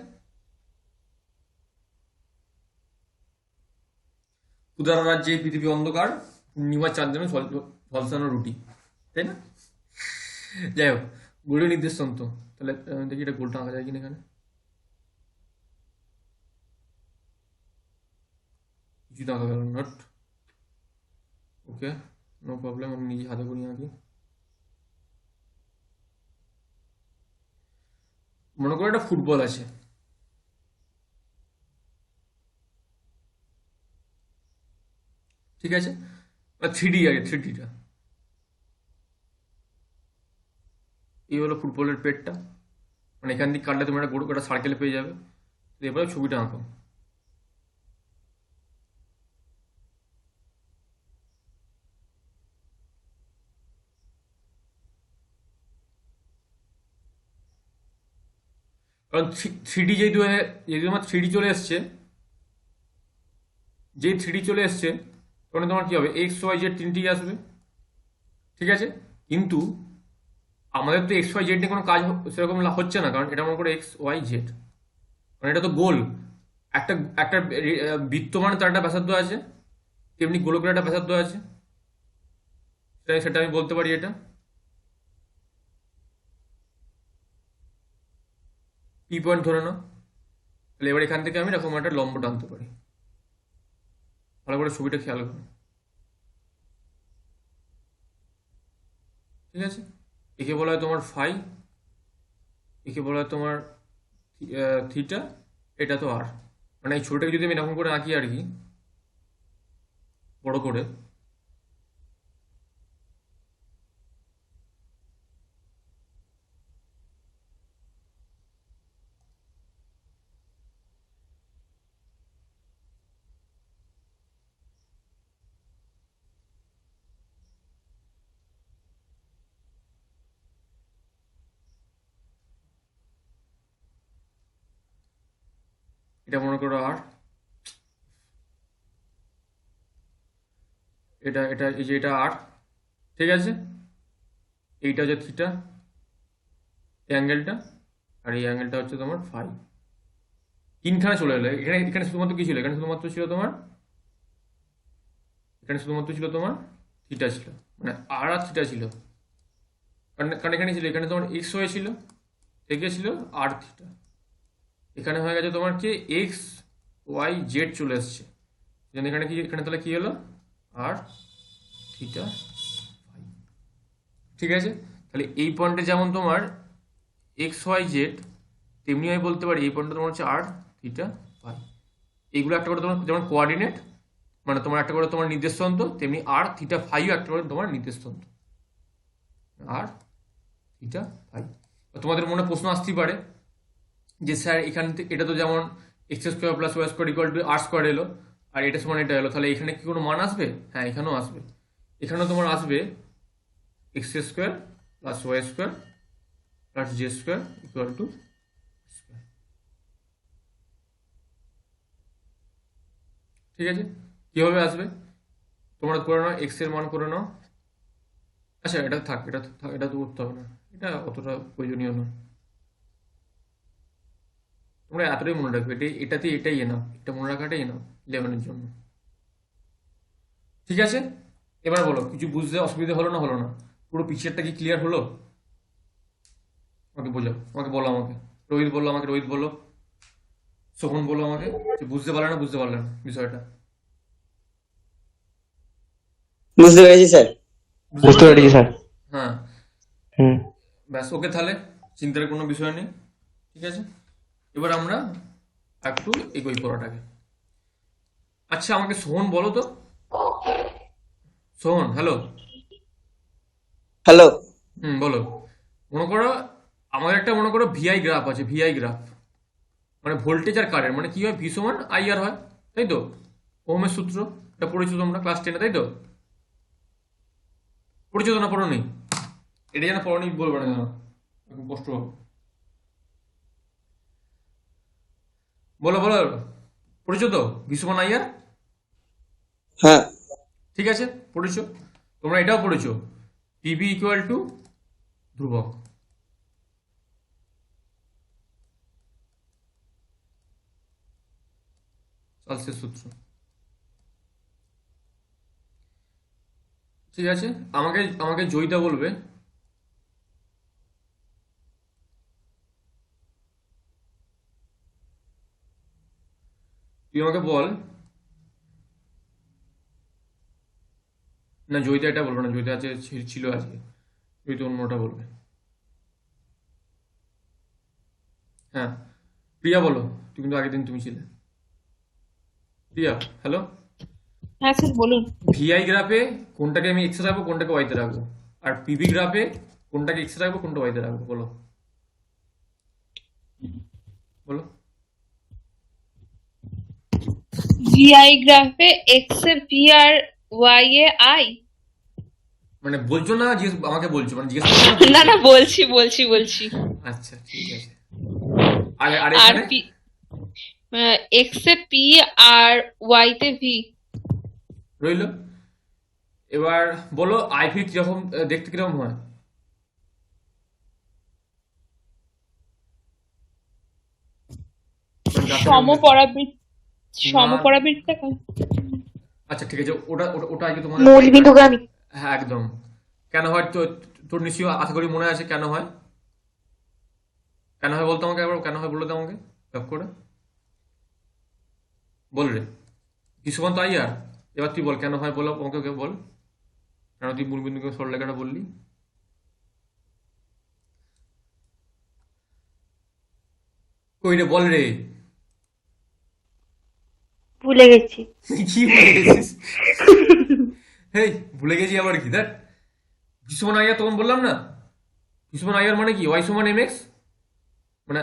উদার রাজ্যে পৃথিবী অন্ধকার, পূর্ণিমার চাঁদ যেন ঝলসানো রুটি, তাই না। যাই হোক, গোলীয় নির্দেশতন্ত্র, তাহলে দেখি এটা গোলটা আঁকা যায় কিনা এখানে, কিছু আঁকা গেল নট, ওকে নো প্রবলেম, আমি নিজে হাতে করি আঁকি। মনে করো একটা ফুটবল আছে, ঠিক আছে, 3D আগে, 3Dটা, এই হলো ফুটবলের পেটটা, মানে এখান থেকে কাটলে তুমি একটা গোল একটা সার্কেল পেয়ে যাবে। তো এবারে ছবিটা আঁকো। কারণ 3D যেহেতু আমার 3D চলে এসছে, যেই 3D চলে এসছে তখন তোমার কি হবে, এক্স ওয়াই জেড তিনটেই আসবে, ঠিক আছে। কিন্তু আমাদের তো এক্স ওয়াই জেড নিয়ে কোনো কাজ সেরকম হচ্ছে না, কারণ এটা মনে করো এক্স ওয়াই জেড, কারণ এটা তো গোল। একটা একটা বৃত্ত মানে তার একটা ব্যাসার্ধ আছে, তেমনি গোলকের একটা ব্যাসার্ধ আছে, সেটা সেটা আমি বলতে পারি এটা পি পয়েন্ট ধরে নাও। তাহলে এবার এখান থেকে আমি এরকম একটা লম্ব টানতে পারি। ভালো করে ছবিটা খেয়াল করো, ঠিক আছে। একে বলা হয় তোমার ফাই, একে বলা হয় তোমার থিটা, এটা তো আর, মানে এই ছবিটাকে যদি আমি এরকম করে আঁকি আর কি, বড় করে, এটা মনে করো আর, এটা এটা এই যে এটা আর, ঠিক আছে। এইটা হচ্ছে থিটা, এই অ্যাঙ্গেলটা, আর এই অ্যাঙ্গেলটা হচ্ছে তোমার ফাই। তিনখানে চলে এলো। এখানে এখানে শুধুমাত্র কি ছিল, এখানে শুধুমাত্র ছিল তোমার, এখানে শুধুমাত্র ছিল তোমার থিটা ছিল, মানে আর আর থিটা ছিল, কারণ কারণ এখানে ছিল, এখানে তোমার এক্স ওয়াই ছিল, থেকে ছিল আর থিটা, এখানে হয়ে গেছে তোমার কি এক্স ওয়াই জেড চলে এসছে, এখানে কি, এখানে তাহলে কি হলো আর থিটা ফাই, ঠিক আছে। তাহলে এই পয়েন্টে যেমন তোমার এক্স ওয়াই জেড, তেমনি আমি বলতে পারি এই পয়েন্টটা তোমার হচ্ছে আর থিটা ফাই। এইগুলো একটা করে তোমার যেমন কোঅর্ডিনেট, মানে তোমার একটা করে তোমার নির্দেশান্ত, তেমনি আর থিটা ফাইও একটা করে তোমার নির্দেশান্ত, আর থিটা ফাই। তোমাদের মনে প্রশ্ন আসতেই পারে যে স্যার এখান থেকে এটা তো যেমন x square plus y square equal to r square এলো, আর এটা সমান এটা এলো, তাহলে এখানে কি কোনো মান আসবে? হ্যাঁ, এখানেও আসবে। এখানেও তোমার আসবে x square plus y square plus z square equal to square, ঠিক আছে। কিভাবে আসবে তোমরা করে নাও, এক্স এর মান করে নাও। আচ্ছা, এটা থাক, এটা থাক, এটা তো করতে হবে না, এটা অতটা প্রয়োজনীয় নয়। তোমরা এতটাই মনে রাখবে, এটাতে এটাই এনাও, এটা মনে রাখাটাই এনাও 11-এর জন্য, ঠিক আছে। এবার বলো, কিছু বুঝতে অসুবিধা হলো না, হলো না? পুরো পিকচারটা কি ক্লিয়ার হলো? আমাকে বোঝাও, আমাকে বলো, আমাকে রোহিত বললো, আমাকে রোহিত বলো, শোভন বলো আমাকে, যে বুঝতে পারলে না, বুঝতে পারলে না বিষয়টা, বুঝতে পেরেছি স্যার। বুঝতে পেরেছো তো? পেরেছি স্যার। হ্যাঁ, হুম। ব্যাস, ওকে, তাহলে চিন্তার কোনো বিষয় নেই, ঠিক আছে। এবার আমরা একটু এগোই পড়াটাকে। আচ্ছা, আমাকে সোহন বলো তো, সোহন, হ্যালো। হ্যালো। বলো। মনে করো আমাদের একটা মনে করো ভিআই গ্রাফ আছে, ভিআই গ্রাফ মানে ভোল্টেজ আর কারেন্ট, মানে কি হয়, ভি সমান আই আর হয়, তাই তো? ওহমের সূত্র, এটা পড়েছো তোমরা ক্লাস 10-এ, তাই তো? পড়েছো তো না পড়ো নেই? এটা যেন পড়ো নি বলবে না, যেন এখন কষ্ট হবে। বলো বলো, পড়েছো তো ভি সমান আই আর? হ্যাঁ। ঠিক আছে, পড়েছো। তোমরা এটাও পড়েছো, পিভি ইকুয়াল টু ধ্রুবক, চার্লসের সূত্র, ঠিক আছে। আমাকে আমাকে জয়িতা বলবে, তুই আমাকে বল, না জয়িতা এটা বলবে না, জয়িতা আছে, ছিল আজকে, জয়িতা অন্যটা বলবে। হ্যাঁ, প্রিয়া বলো। তুমি কিন্তু আগের দিন তুমি ছিলে। প্রিয়া, হ্যালো। হ্যাঁ স্যার বলুন। ভিআই গ্রাফে কোনটাকে আমি এক্সে রাখবো, কোনটাকে ওয়াইতে রাখবো? আর পিভি গ্রাফে কোনটাকে এক্সে রাখবো, কোনটা ওয়াইতে রাখবো? বলো বলো। ভিআই গ্রাফে এক্স এ ভি আর ওয়াই এ আই। মানে বলছো না, আমাকে বলছো, মানে জিজ্ঞেস করছো না না বলছো? না, বলছি। আচ্ছা, ঠিক আছে। আর আর আর এখানে পি এক্স এ পি আর ওয়াই তে ভি। রইলো। এবার বলো আইভি কিরকম দেখতে কিরকম হয়? মানে গ্রাফের এরকম দেখতে। সমপরাবৃত্ত না, সমপরাবৃত্তাকার। আচ্ছা ঠিক আছে, ওটা ওটা ওটা আগে তোমাদের মূল বিন্দুগামী। হ্যাঁ একদম। কেন হয় তো? তোর নিশ্চয়ই আশা করি মনে আছে কেন হয়। কেন হয় বলতো আমাকে একবার, কেন হয় বললো তো আমাকে টপ করে বল রে। বিশ্ববন্ত আইয়ার, এবার তুই বল কেন হয়, বলো আমাকে, ওকে বল কেন তুই মূলবিন্দুকে সরলরেখাটা বললি। কই রে, বল রে। ভুলে গেছি। কি ভুলে গেছিস? হেই, ভুলে গেছি আবার কি? দেখ, বিশ্বমান আইয়ার তখন বললাম না, বিশ্বমান আইয়ার মানে কি? ওয়াই সমান এম এক্স। মানে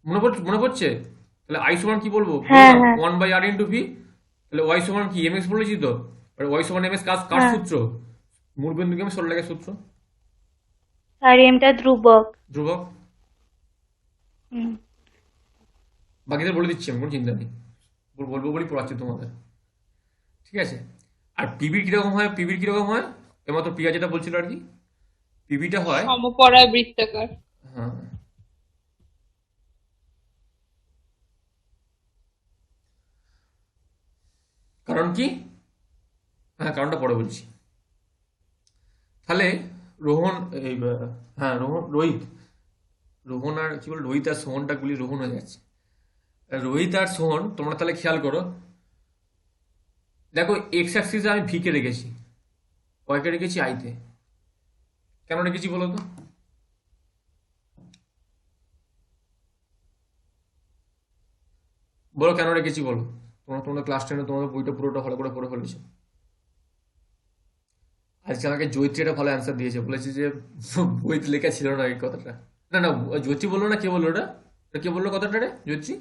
মনে পড়ছে? তাহলে আই সমান কি বলবো? হ্যাঁ, বললাম হ্যাঁ, 1/r ইন্টু ভি। তাহলে ওয়াই সমান কি? এম এক্স বলেছি তো। ওয়াই সমান এম এক্স কার হ্যাঁ। সূত্র? মূলবিন্দুকে আমি সরলরেখার সূত্র। আর এমটা ধ্রুবক। ধ্রুবক। হুম। বাকিদের বলে দিচ্ছি আমি, কোনো চিন্তা নেই। বলবো বলেই পড়াচ্ছি তোমাদের। ঠিক আছে। আর পিবির কিরকম হয়? পিবির কিরকম হয়? এমাত্র প্রিয়া যেটা বলছিল আর কি, পিবিটা হয়। সমপরাবৃত্তাকার। হ্যাঁ, কারণ কি? হ্যাঁ, কারণটা পরে বলছি। তাহলে রোহন, এই হ্যাঁ রোহিত, রোহন আর কি বল, রোহিত আর সোহনটা গুলি রোহন হয়ে যাচ্ছে। রোহিত আর সোহন, তোমরা তাহলে খেয়াল করো। দেখো, এক্স অ্যাক্সিসে আমি ভি কে রেখেছি, ওয়াই কে রেখেছি আইতে। কেন রেখেছি বলো তো? বলো কেন রেখেছি বলো। তোমরা ক্লাস 10 তোমাদের বইটা পুরোটা ভালো করে পড়ে ফেলেছো। আজকে আমাকে জয়িত্রী একটা ভালো অ্যান্সার দিয়েছে, বলেছে যে বইতে লেখা ছিল না এই কথাটা। না না, জয়িত্রী বললো না, কে বললো ওটা? ওটা কে বললো কথাটা রে? জয়িত্রী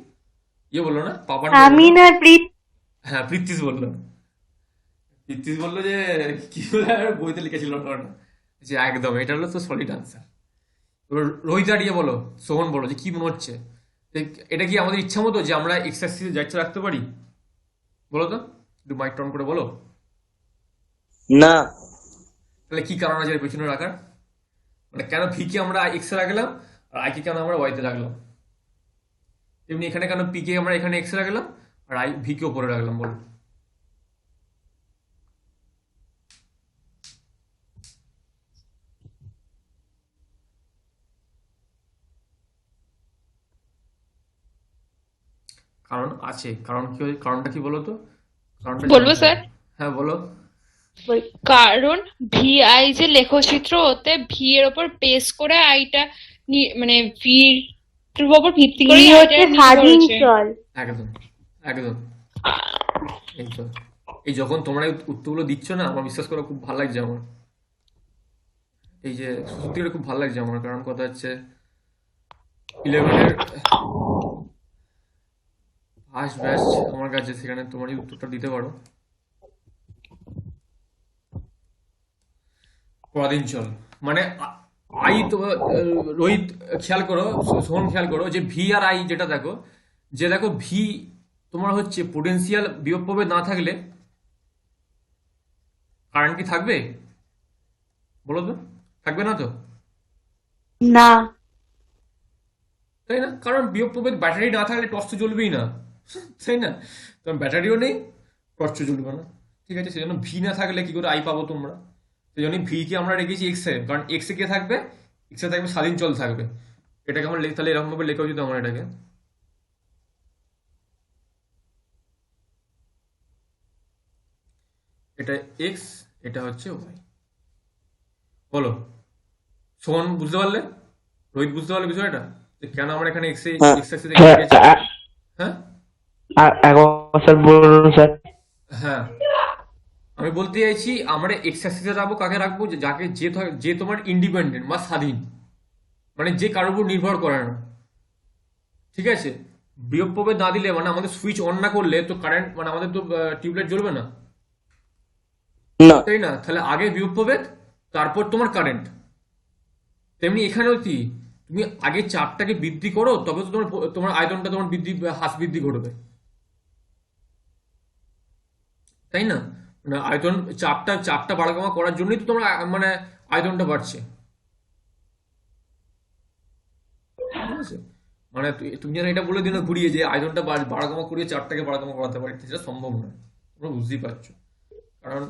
ইয়ে বললো না, পাপান কে আমি বললো? না প্রীত। হ্যাঁ, পৃথ্বীশ বললো। পৃথ্বীশ বললো যে কি বলে, আর বইতে লিখেছিল না ওটা। যে একদম এটা হলো তো সলিড আনসার। এবার রোহিত আর ইয়ে বলো, সোহন বলো যে কি মনে হচ্ছে, যে এটা কি আমাদের ইচ্ছা মতো যে আমরা এক্স অ্যাক্সিসে যাচ্ছে রাখতে পারি? বলো তো, একটু মাইক টন করে বলো। না। তাহলে কি কারণ আছে এর পেছনে রাখার? মানে কেন ভি কে আমরা এক্স এ রাখলাম আর আই কে কেন আমরা ওয়াই তে রাখলাম? তেমনি এখানে কেন পি কে আমরা এখানে এক্স এ রাখলাম আর আই ভি কে উপরে রাখলাম, বলো। কারণ আছে, কারণ কি কারণটা কি বলো তো? কারণটা বলবো জানতে স্যার। হবে। হ্যাঁ বলো। বল। কারণ ভি আই যে লেখচিত্র, ওতে ভি এর ওপর বেস করে আইটা মানে ভির ওপর ভিত্তি করে ভি আইটা হচ্ছে নির্ভর স্বাধীন হয়েছে। চল। একদম একদম। এই তো, এই যখন তোমরা এই উত্তরগুলো দিচ্ছ না, আমার বিশ্বাস করো খুব ভালো লাগছে আমার। এই যে সত্যি করে খুব ভালো লাগছে আমার, কারণ কথা হচ্ছে 11-এর ফার্স্ট ব্যাচ আমার কাছে, সেখানে তোমার এই উত্তরটা দিতে পারো। পরাধীন চল মানে আই তো, রোহিত খেয়াল করো, সোহন খেয়াল করো যে ভি আর আই যেটা দেখো, যে দেখো ভি তোমার হচ্ছে পোটেনশিয়াল বিভব প্রভেদ না থাকলে কারেন্ট কি থাকবে? বলো তো, থাকবে না তো, না। তাই না? কারণ বিভব প্রভেদ, ব্যাটারি না থাকলে টর্চ তো জ্বলবেই না, তাই না? কারণ ব্যাটারিও নেই, টর্চ জ্বলবে না। ঠিক আছে, সেজন্য ভি না থাকলে কি করে আই পাবো তোমরা? সেই জন্য ভি কে আমরা রেখেছি এক্স এ, কারণ এক্স এ কে থাকবে? এক্স এ থাকবে স্বাধীন চল থাকবে। এটাকে আমার তাহলে এরকম ভাবে লেখা উচিত আমার এটাকে। এটা এক্স, এটা হচ্ছে ওয়াই। বলো সোহন, বুঝতে পারলে? রোহিত বুঝতে পারলে বিষয়টা? যে কেন আমরা এখানে এক্স হ্যাঁ। এক্স অ্যাক্সিস স্যার রেখেছি। হ্যাঁ একবার স্যার বলুন স্যার। হ্যাঁ, আমি বলতে চাইছি আমরা এক্স অ্যাক্সিসে রাখবো কাকে রাখবো, যাকে যে তোমার ইন্ডিপেন্ডেন্ট বা স্বাধীন, মানে যে কারোর উপর নির্ভর করে না। ঠিক আছে, বিয়োগ প্রভেদ না দিলে মানে আমাদের সুইচ অন না করলে তো কারেন্ট মানে আমাদের তো টিউবলাইট জ্বলবে না, না। তাই না? তাহলে আগে বিয়োগ প্রভেদ, তারপর তোমার কারেন্ট। তেমনি এখানেও কি, তুমি আগে চাপটাকে বৃদ্ধি করো, তবে তো তোমার তোমার আয়তনটা তোমার হ্রাস বৃদ্ধি ঘটবে, তাই না? মানে আয়তন চাপটা বাড়াকমা করার জন্যই তো তোমার মানে আয়তনটা বাড়ছে। ঠিক আছে, মানে তুমি যেন এটা বলে দিও না ঘুরিয়ে যে আয়তনটা বাড়াকমা করিয়ে চাপটাকে বাড়াকমা করাতে পারি, সেটা সম্ভব নয়। তোমরা বুঝতেই পারছো, কারণ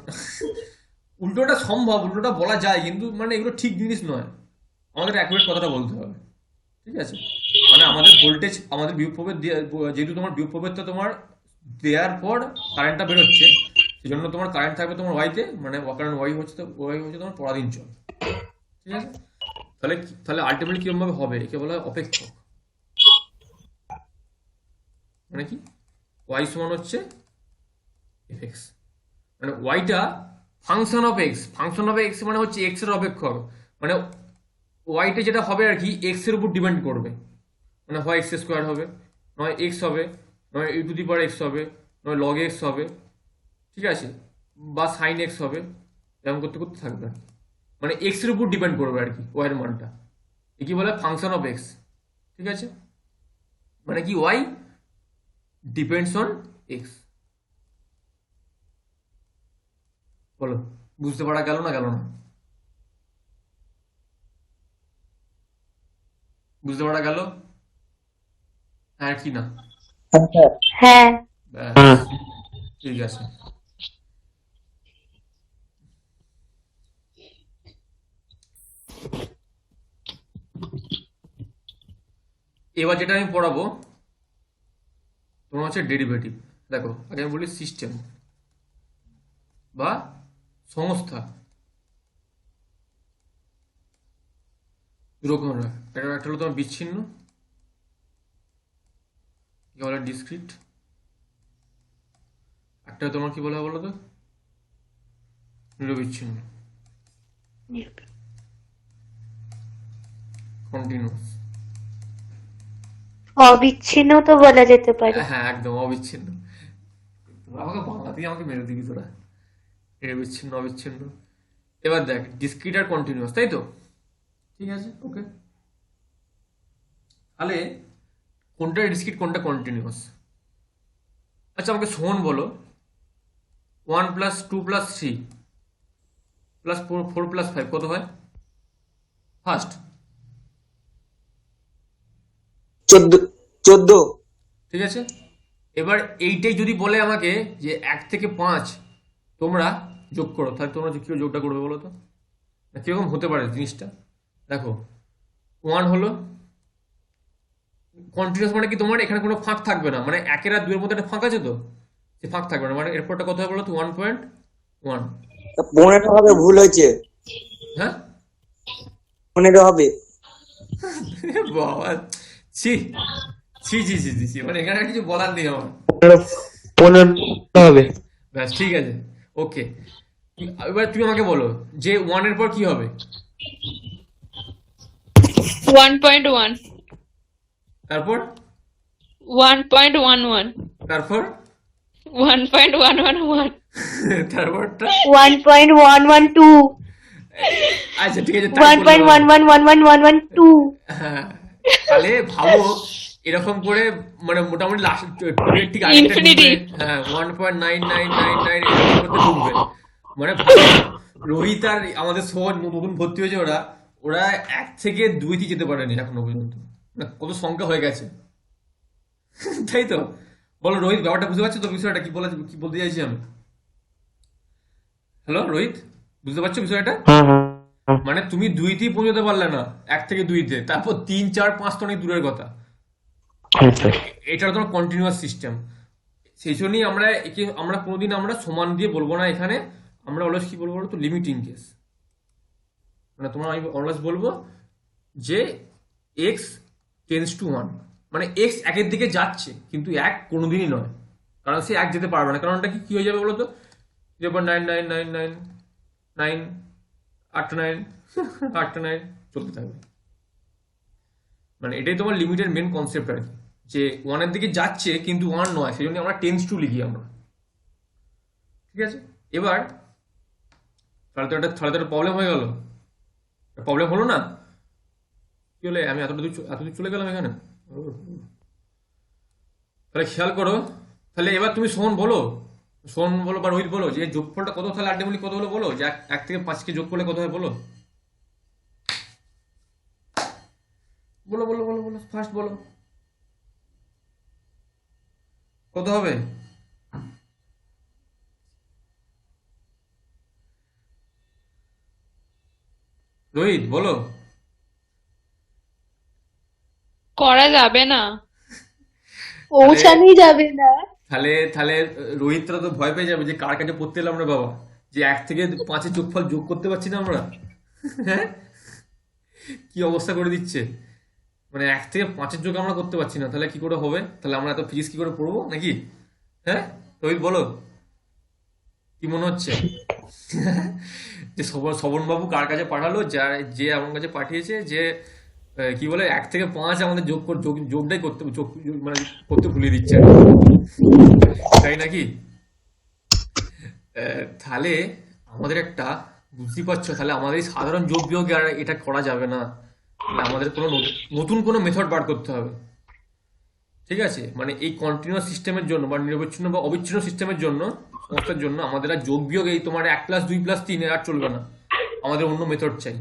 উল্টোটা সম্ভব, উল্টোটা বলা যায়, কিন্তু মানে এগুলো ঠিক জিনিস নয়। আমাদের অ্যাকুরেট কথাটা বলতে হবে। ঠিক আছে, মানে আমাদের ভোল্টেজ, আমাদের বিয়োগ প্রভেদ যেহেতু তোমার বিয়োগ প্রভেদটা তোমার দেওয়ার পর কারেন্টটা বেরোচ্ছে, সেই জন্য তোমার কারেন্ট থাকবে তোমার ওয়াইতে, মানে কারণ ওয়াই হচ্ছে তোমার পরাধীন চল। ঠিক আছে, তাহলে আলটিমেটলি কিরকম ভাবে হবে, একে বলা হয় অপেক্ষক। মানে কি, ওয়াই সমান হচ্ছে এফ এক্স, মানে ওয়াইটা ফাংশন অফ এক্স মানে হচ্ছে এক্স এর অপেক্ষক, মানে ওয়াইটা যেটা হবে আর কি এক্স এর উপর ডিপেন্ড করবে, মানে হয় এক্স স্কোয়ার হবে, নয় এক্স হবে, নয় ই টু দি পাওয়ার এক্স হবে, নয় লগ এক্স হবে, ঠিক আছে, বা সাইন এক্স হবে, এরকম করতে করতে থাকবে আর কি। মানে এক্স এর উপর ডিপেন্ড করবে আর কি ওয়াই এর মানটা, এ কি বলে ফাংশন অফ এক্স। ঠিক আছে, মানে কি ওয়াই ডিপেন্ডস অন এক্স। বলো, বুঝতে পারা গেল না? বুঝতে পারা গেল? হ্যাঁ কি না? হ্যাঁ। ব্যাস, ঠিক আছে। এবার যেটা আমি পড়াবো তোমার হচ্ছে ডেরিভেটিভ। দেখো আগে আমি বলি সিস্টেম বা সংস্থা, দুরকম হয়। একটা হলো তোমার বিচ্ছিন্ন, কি বলে ডিসক্রিট, একটা তোমার কি বলা হয় বলো তো, নিরবিচ্ছিন্ন, কন্টিনিউয়াস। অবিচ্ছিন্ন তো বলা যেতে পারে। হ্যাঁ একদম অবিচ্ছিন্ন। তোরা আমাকে বাংলাতেই আমাকে মেরে দিবি তোরা, নিরবিচ্ছিন্ন অবিচ্ছিন্ন। এবার দেখ ডিসক্রিট আর কন্টিনিউয়াস, তাই তো? ঠিক আছে, ওকে। তাহলে কোনটা ডিসক্রিট কোনটা কন্টিনিউয়াস? আচ্ছা আমাকে সমান বলো, 1 প্লাস 2 প্লাস 3 প্লাস 4 প্লাস 5 কত হয়? ফার্স্ট 14। ঠিক আছে, এবার এইটাই যদি বলে আমাকে যে 1 থেকে 5 তোমরা যোগ করো, তাহলে তোমরা কি যোগটা করবে বলো তো? কিরকম হতে পারে জিনিসটা? দেখো 1 হলো কন্টিনিউয়াস, মানে কি তোমার এখানে কোনো ফাঁক থাকবে না, মানে 1 আর 2 এর মধ্যে একটা ফাঁক আছে তো, সে ফাঁক থাকবে না, মানে এরপরটা কত হয় বলো তো? 1.1। 15 হবে, ভুল হয়েছে। হ্যাঁ 15 হবে। বাবা, ছি ছি ছি ছি ছি ছি, মানে এখানে আর কিছু বলার নেই আমার। 15 হবে। ব্যাস ঠিক আছে, ওকে। এবার তুমি আমাকে বলো যে 1 এর পর কি হবে? 1.1, তারপর 1.11, তারপর 1.111, তারপরটা 1.112, আচ্ছা ঠিক আছে, তাই বললাম। 1.11111112। হ্যাঁ, তাহলে ভাবো এরকম করে মানে মোটামুটি লাস্ট ঠিক আগেরটা Infinity. ঢুকবে। হ্যাঁ 1.9999 এরকম করতে ঢুকবে, মানে ভাবো রোহিত আর আমাদের সোহন নতুন ভর্তি হয়েছে, ওরা ওরা 1 থেকে 2 যেতে পারেনি এখনো পর্যন্ত, মানে কত সংখ্যা হয়ে গেছে। তাই তো? বলো রোহিত, ব্যাপারটা বুঝতে পারছো তো বিষয়টা কি বলতে চাইছি আমি? হ্যালো রোহিত, বুঝতে পারছো বিষয়টা? হ্যাঁ হ্যাঁ হ্যাঁ। মানে তুমি 2 পৌঁছতে পারলে না 1 থেকে 2, তারপর 3 4 5 তো অনেক দূরের কথা। হ্যাঁ স্যার। এটা তোমার কন্টিনিউয়াস সিস্টেম, সেই জন্যই আমরা কোনোদিন আমরা সমান দিয়ে বলবো না এখানে, আমরা অলওয়েজ কি বলবো বলো তো, লিমিটিং কেস। মানে আমি অলওয়েজ বলবো যে এক্স টেন্স টু ওয়ান, মানে এক্স একের দিকে যাচ্ছে কিন্তু এক কোনোদিনই নয়, কারণ সে এক যেতে পারবে না। কারণটা কি হয়ে যাবে বলো তো? 0.9999 8 9 8 9 চলতে থাকবে। মানে এটাই তোমার লিমিটের মেন কনসেপ্ট আর কি, যে ওয়ানের দিকে যাচ্ছে কিন্তু ওয়ান নয়, সেই জন্য আমরা টেন্স টু লিখি আমরা। ঠিক আছে, এবার তাহলে তো একটা প্রবলেম হয়ে গেল। প্রবলেম হলো না? কি হলে আমি এতদূর চলে গেলাম এখানে। তাহলে খেয়াল করো, তাহলে এবার তুমি সোহন বলো বা রোহিত বলো যে যোগফলটা কত, তাহলে আলটিমেটলি কত হলো বলো, যে 1 থেকে 5কে যোগ করলে কত হয় বলো, বলো বলো বলো বলো ফার্স্ট বলো কত হবে? রোহিত বলো। করা যাবে না। পৌঁছানোই যাবে না। তাহলে তাহলে রোহিতরা তো ভয় পেয়ে যাবে যে কার কাছে পড়তে এলাম রে বাবা, যে 1 থেকে 5-এর যোগফল যোগ করতে পারছি না আমরা। হ্যাঁ, কি অবস্থা করে দিচ্ছে, মানে 1 থেকে 5-এর যোগ আমরা করতে পারছি না, তাহলে কি করে হবে? তাহলে আমরা এত ফিজিক্স কি করে পড়বো নাকি? হ্যাঁ রোহিত বলো, কি মনে হচ্ছে? যে শোভনবাবু কার কাছে পাঠালো, যে আমার কাছে পাঠিয়েছে, যে কি বলে 1 থেকে 5 আমাদের যোগটাই করতে মানে করতে ভুলিয়ে দিচ্ছে আর কি। তাই নাকি? তাহলে আমাদের একটা, বুঝতেই পারছো, তাহলে আমাদের এই সাধারণ যোগ বিয়োগে আর এটা করা যাবে না, তাহলে আমাদের কোনো নতুন কোনো মেথড বার করতে হবে। ঠিক আছে, মানে এই কন্টিনিউয়াস সিস্টেমের জন্য বা নিরবচ্ছিন্ন বা অবিচ্ছিন্ন সিস্টেমের জন্য, সংস্থার জন্য আমাদের আর যোগ বিয়োগ এই তোমার 1+2+3 আর চলবে না, আমাদের অন্য মেথড চাই।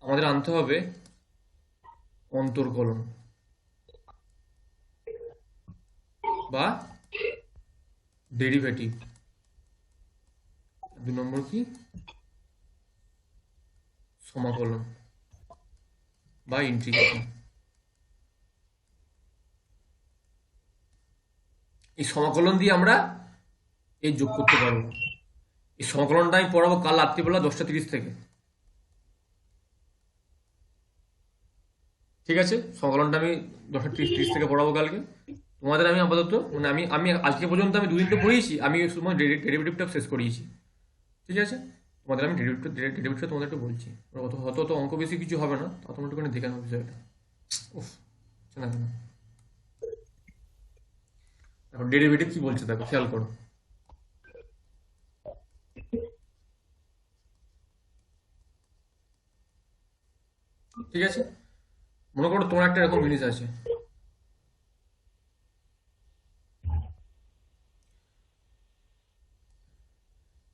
আমাদের আনতে হবে অন্তর্কলন বা ডেরিভেটিভ। 2 নম্বর কি? সমাকলন বা ইন্টিগ্রেশন। এই সমাকলন দিয়ে আমরা এই যোগ করতে পারবো। এই সমাকলনটা আমি পড়াবো কাল রাত্রিবেলা 10:30 থেকে। ঠিক আছে, সমাকলনটা আমি 10:30 থেকে পড়াবো কালকে। তোমাদের আমি আপাতত, মানে আমি আজকে পর্যন্ত আমি 2 দিন তো পড়িয়েছি, আমি শুধুমাত্র ডেরিভেটিভটা শেষ করিয়েছি। ঠিক আছে, তোমাদের আমি ডেরিভেটিভটা তোমাদের একটু বলছি, হয়তো তো অঙ্ক বেশি কিছু হবে না, তা তোমরা একটুখানি দেখে নাও বিষয়টা। উফ, না কেন, এখন ডেরিভেটিভ কি বলছে দেখো, খেয়াল করো। ঠিক আছে, মনে করো তোমার একটা এরকম জিনিস আছে,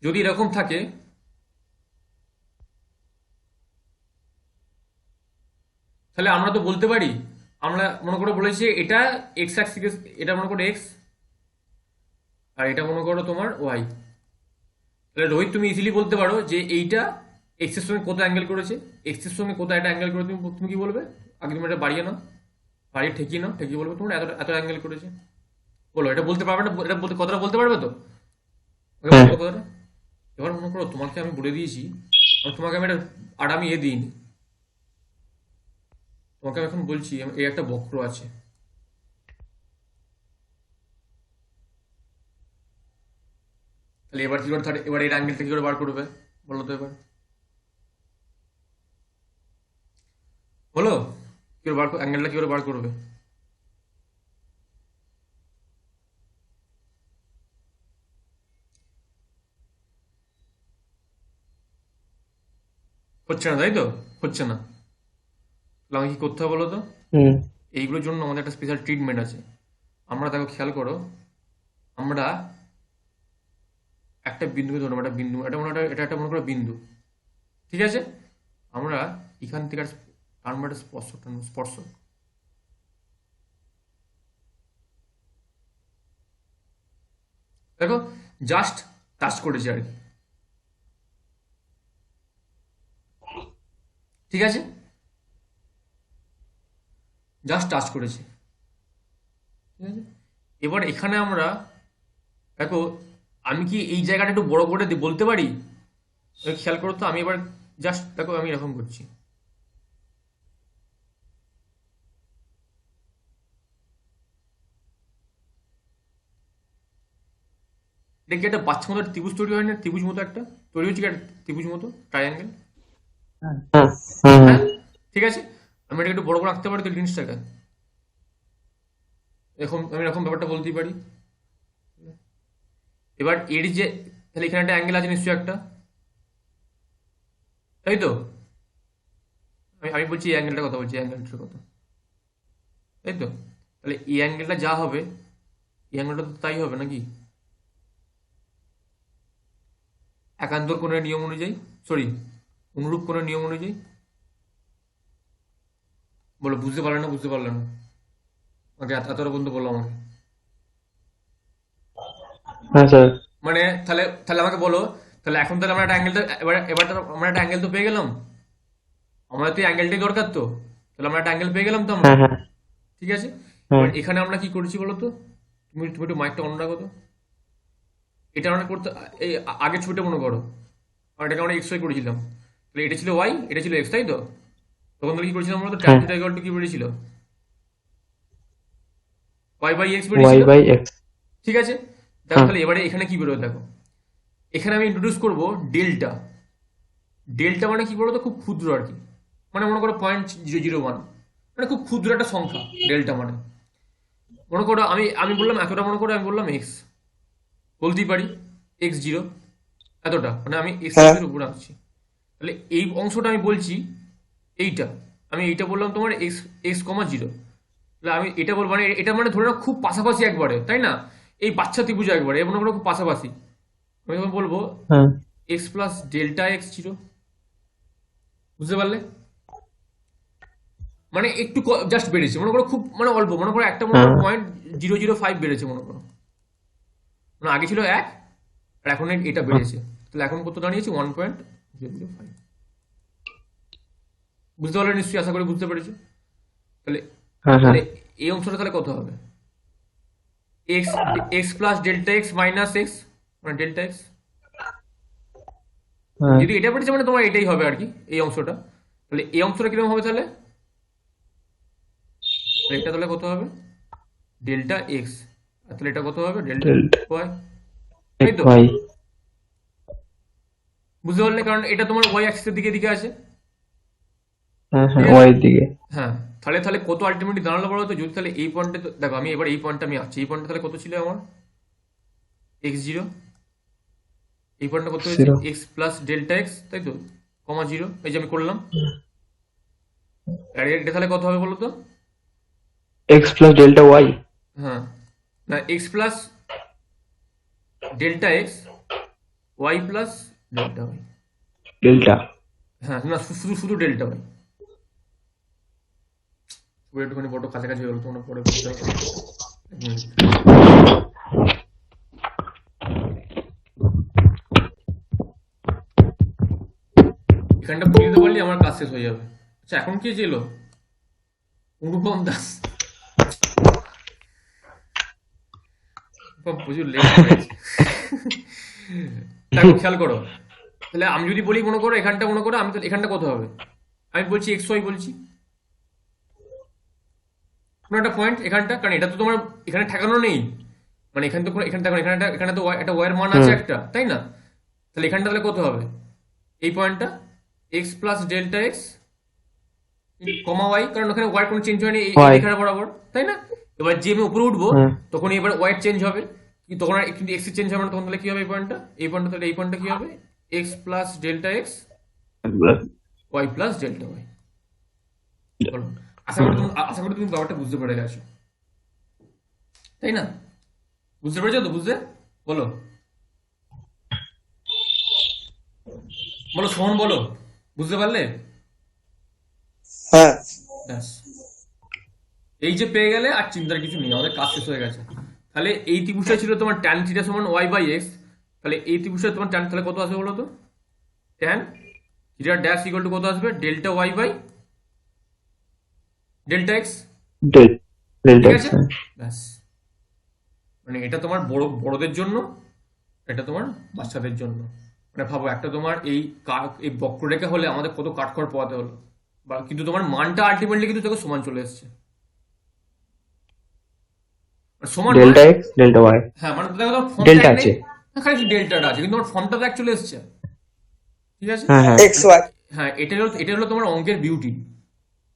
যদি এরকম থাকে, তাহলে আমরা তো বলতে পারি, আমরা মনে করে বলেছি এটা এক্স অ্যাক্সিস, এটা মনে করো এক্স, আর এটা মনে করো তোমার ওয়াই। তাহলে রোহিত তুমি ইজিলি বলতে পারো যে এইটা এক্স এর সঙ্গে কত অ্যাঙ্গেল করেছে, এক্স এর সঙ্গে কত একটা অ্যাঙ্গেল করে, তুমি কি বলবে? আগে তুমি এটা বাড়িয়ে নাও, বাড়িয়ে ঠেকিয়ে নাও, ঠেকিয়ে বলবে তোমার এত এত অ্যাঙ্গেল করেছে। বলো, এটা বলতে পারবে না? এটা বলতে, কথাটা বলতে পারবে তো? কথাটা এবার মনে করো তোমাকে আমি বলে দিয়েছি, তোমাকে আমি এটা, আর আমি দিইনি, তোমাকে আমি এখন বলছি এই একটা বক্র আছে, তাহলে এবার কি করে, এবার এর অ্যাঙ্গেলটা কি করে বার করবে বলো তো? এবার বলো, কি করে বার, অ্যাঙ্গেলটা কি করে বার করবে? হচ্ছে না, তাই তো? হচ্ছে না, তাহলে আমাকে কি করতে হবে বলো তো? এইগুলোর জন্য আমাদের একটা স্পেশাল ট্রিটমেন্ট আছে। আমরা দেখো, খেয়াল করো, আমরা একটা বিন্দুকে ধরবো, একটা বিন্দু, এটা একটা মনে করো বিন্দু। ঠিক আছে, আমরা এখান থেকে টানবো একটা স্পর্শ। দেখো, জাস্ট টাচ করেছি আর কি। ঠিক আছে, জাস্ট টাচ করেছি। ঠিক আছে, এবার এখানে আমরা দেখো, আমি কি এই জায়গাটা একটু বড় করে বলতে পারি? খেয়াল করো তো, আমি এবার জাস্ট দেখো, আমি এরকম করছি, এটা কি একটা বাচ্চা মতো একটা ত্রিভুজ তৈরি হয় না, ত্রিভুজ মতো একটা তৈরি হচ্ছে কি একটা ত্রিভুজ মতো ট্রায়াঙ্গেল। হুম হুম হ্যাঁ, ঠিক আছে, আমি এটাকে একটু বড় করে রাখতে পারি তো জিনিসটাকে, এরকম আমি এরকম ব্যাপারটা বলতেই পারি। এবার এর যে, তাহলে এখানে একটা অ্যাঙ্গেল আছে নিশ্চয়ই একটা, তাই তো? আমি বলছি এই অ্যাঙ্গেলটার কথা বলছি, অ্যাঙ্গেলটার কথা, তাই তো? তাহলে এই অ্যাঙ্গেলটা যা হবে, এই অ্যাঙ্গেলটা তো তাই হবে নাকি? একান্তর কোণের নিয়ম অনুযায়ী, সরি অনুরূপ কোণের নিয়ম অনুযায়ী। বলো, বুঝতে পারলে না? বুঝতে পারলে না? ওকে, এতটা বন্ধু বললো আমাকে। হ্যাঁ স্যার। মানে তাহলে তাহলে আমাকে বলো, তাহলে এখন তাহলে আমরা একটা অ্যাঙ্গেল, এবার তো আমরা একটা অ্যাঙ্গেল তো পেয়ে গেলাম, আমাদের তো অ্যাঙ্গেলটাই দরকার, তো তাহলে আমরা একটা অ্যাঙ্গেল পেয়ে গেলাম তো আমরা, হ্যাঁ হ্যাঁ ঠিক আছে। হ্যাঁ এবার এখানে আমরা কি করেছি বলো তো, তুমি তুমি একটু মাইকটা অন রাখো তো। এটা আমরা করতে, এই আগের ছবিটা মনে করো, আর এটাকে আমরা এক্স ওয়াই করেছিলাম, তাহলে এটা ছিল ওয়াই, এটা ছিল এক্স, তাই তো? তখন তাহলে কি করেছিলাম বলো তো, ট্যান হ্যাঁ থিটা ইকুয়াল টু কি বেরিয়েছিল, ওয়াই বাই এক্স ওয়াই বেরিয়েছিল, বাই এক্স। ঠিক আছে। দেখো হ্যাঁ তাহলে এবারে এখানে কি বেরোয় দেখো, এখানে আমি ইন্ট্রোডিউস করবো ডেল্টা। ডেল্টা মানে কি বলতো, খুব ক্ষুদ্র আর কি, মানে মনে করো 0.001, মানে খুব ক্ষুদ্র একটা সংখ্যা ডেল্টা মানে। মনে করো আমি আমি বললাম এতটা, মনে করো আমি বললাম এক্স, বলতেই পারি x0 এতটা, মানে আমি এক্স হ্যাঁ এর উপর আসছি। তাহলে এই অংশটা আমি বলছি এইটা, আমি এইটা বললাম তোমার এক্স এক্স কমা জিরো, তাহলে আমি এটা বলবো, মানে এটা মানে ধরে নাও খুব পাশাপাশি একবারে, তাই না? এই বাচ্চা ত্রিভুজ একবারে, মনে করো খুব পাশাপাশি, আমি তখন বলবো হ্যাঁ x plus delta x zero. বুঝতে পারলে? মানে একটু জাস্ট বেড়েছে, মনে করো খুব মানে অল্প, মনে করো একটা, মনে করো হ্যাঁ 0.005 বেড়েছে মনে করো, মানে আগে ছিল 1 আর এখন এটা বেড়েছে, তাহলে এখন কত দাঁড়িয়েছে 1.005। বুঝতে পারলে নিশ্চয়ই, আশা করি বুঝতে পেরেছো। তাহলে হ্যাঁ হ্যাঁ তাহলে এই অংশটা তাহলে কত হবে, x x plus delta x minus x, মানে ডেল্টা এক্স। হ্যাঁ যদি এটা বেড়েছে মানে তোমার এটাই হবে আর কি, এই অংশটা। তাহলে এই অংশটা কিরকম হবে তাহলে, এটা তাহলে কত হবে ডেল্টা এক্স, আর তাহলে এটা কত হবে ডেল্টা ডেল্টা ওয়াই, তাই তো? ওয়াই। বুঝতে পারলে, কারণ এটা তোমার ওয়াই অ্যাক্সিসের দিকে দিকে আছে, হ্যাঁ ঠিক হ্যাঁ আছে। ওয়াই দিকে। হ্যাঁ, তাহলে তাহলে কত আলটিমেটলি দাঁড়ালো বলো তো, যদি তাহলে এই পয়েন্টে, দেখো আমি এবার এই পয়েন্টটা আমি আসছি, এই পয়েন্টটা তাহলে কত ছিল আমার x0, এই পয়েন্টটা কত হয়েছে 0। এক্স প্লাস ডেল্টা এক্স, তাই তো, কমা জিরো, এই যে আমি করলাম। আর এটা তাহলে কত হবে বলো তো, এক্স প্লাস ডেল্টা ওয়াই। হ্যাঁ না, x plus delta x y plus delta y, delta. হ্যাঁ না, শুধু শুধু ডেল্টা ওয়াই। একটুখানি বড় কাছাকাছি হয়ে গেল, তোমরা পরে বুঝতে পারবে। এক মিনিট। এখানটা বুঝিয়ে দিতে পারলে আমার কাজ শেষ হয়ে যাবে। আচ্ছা, এখন কি ছিল অনুপম দাস, প্রচুর লেট হয়েছে। দেখো খেয়াল করো, তাহলে আমি যদি বলি, মনে করো এখানটা, মনে করো আমি, তাহলে এখানটা কত হবে, আমি বলছি এক্স ওয়াই বলছি, কোনো একটা পয়েন্ট এখানটা, কারণ এটা তো তোমার এখানে ঠেকানো নেই, মানে এখানে তো এখানে দেখো, এখানে তো একটা ওয়াই এর মান আছে একটা, তাই না? তাহলে এখানটা তাহলে কত হবে, এই পয়েন্টটা এক্স প্লাস ডেল্টা এক্স কমা ওয়াই, কারণ ওখানে ওয়াই কোনো চেঞ্জ হয়নি এই ওয়াই। এখানে বরাবর, তাই না? এবার যে আমি উপরে উঠবো হ্যাঁ তখন এবার ওয়াই চেঞ্জ হবে, তখন আর কিন্তু এক্স চেঞ্জ হবে না, তখন তাহলে কি হবে এই পয়েন্টটা, তাহলে এই পয়েন্টটা কি হবে x plus delta x y plus delta y. বলো, আশা করি তুমি ব্যাপারটা বুঝতে পেরে গেছো, তাই না? বুঝতে পেরেছো তো? বুঝতে বলো, বলো সোহন, বলো বুঝতে পারলে? হ্যাঁ ব্যাস, এই যে পেয়ে গেলে আর চিন্তার কিছু নেই, আমাদের কাজ শেষ হয়ে গেছে। তাহলে এই ত্রিভুজটা ছিল তোমার ট্যান থিটা সমান ওয়াই বাই এক্স, তাহলে এই ত্রিভুজটা তোমার ট্যান তাহলে কত আসবে বলো তো, tan theta dash equal to কত আসবে delta y by delta x, delta ঠিক এক্স। আছে? ব্যাস, মানে এটা তোমার বড়দের জন্য, এটা তোমার বাচ্চাদের জন্য। মানে ভাবো, একটা তোমার এই বক্ররেখা হলে আমাদের কত কাঠখড় পোয়াতে হলো, বা কিন্তু তোমার মানটা আলটিমেটলি কিন্তু তোকে সমান চলে এসছে, সমান নয়। Delta x delta y. হ্যাঁ, মানে দেখো তোমার ডেল্টা আছে। খালি ডেল্টাটা আছে, কিন্তু আমার ফর্মটা ব্যাক চলে এসছে, ঠিক আছে। হ্যাঁ হ্যাঁ এক্স ওয়াই। হ্যাঁ, এটা হলো তোমার অঙ্কের বিউটি।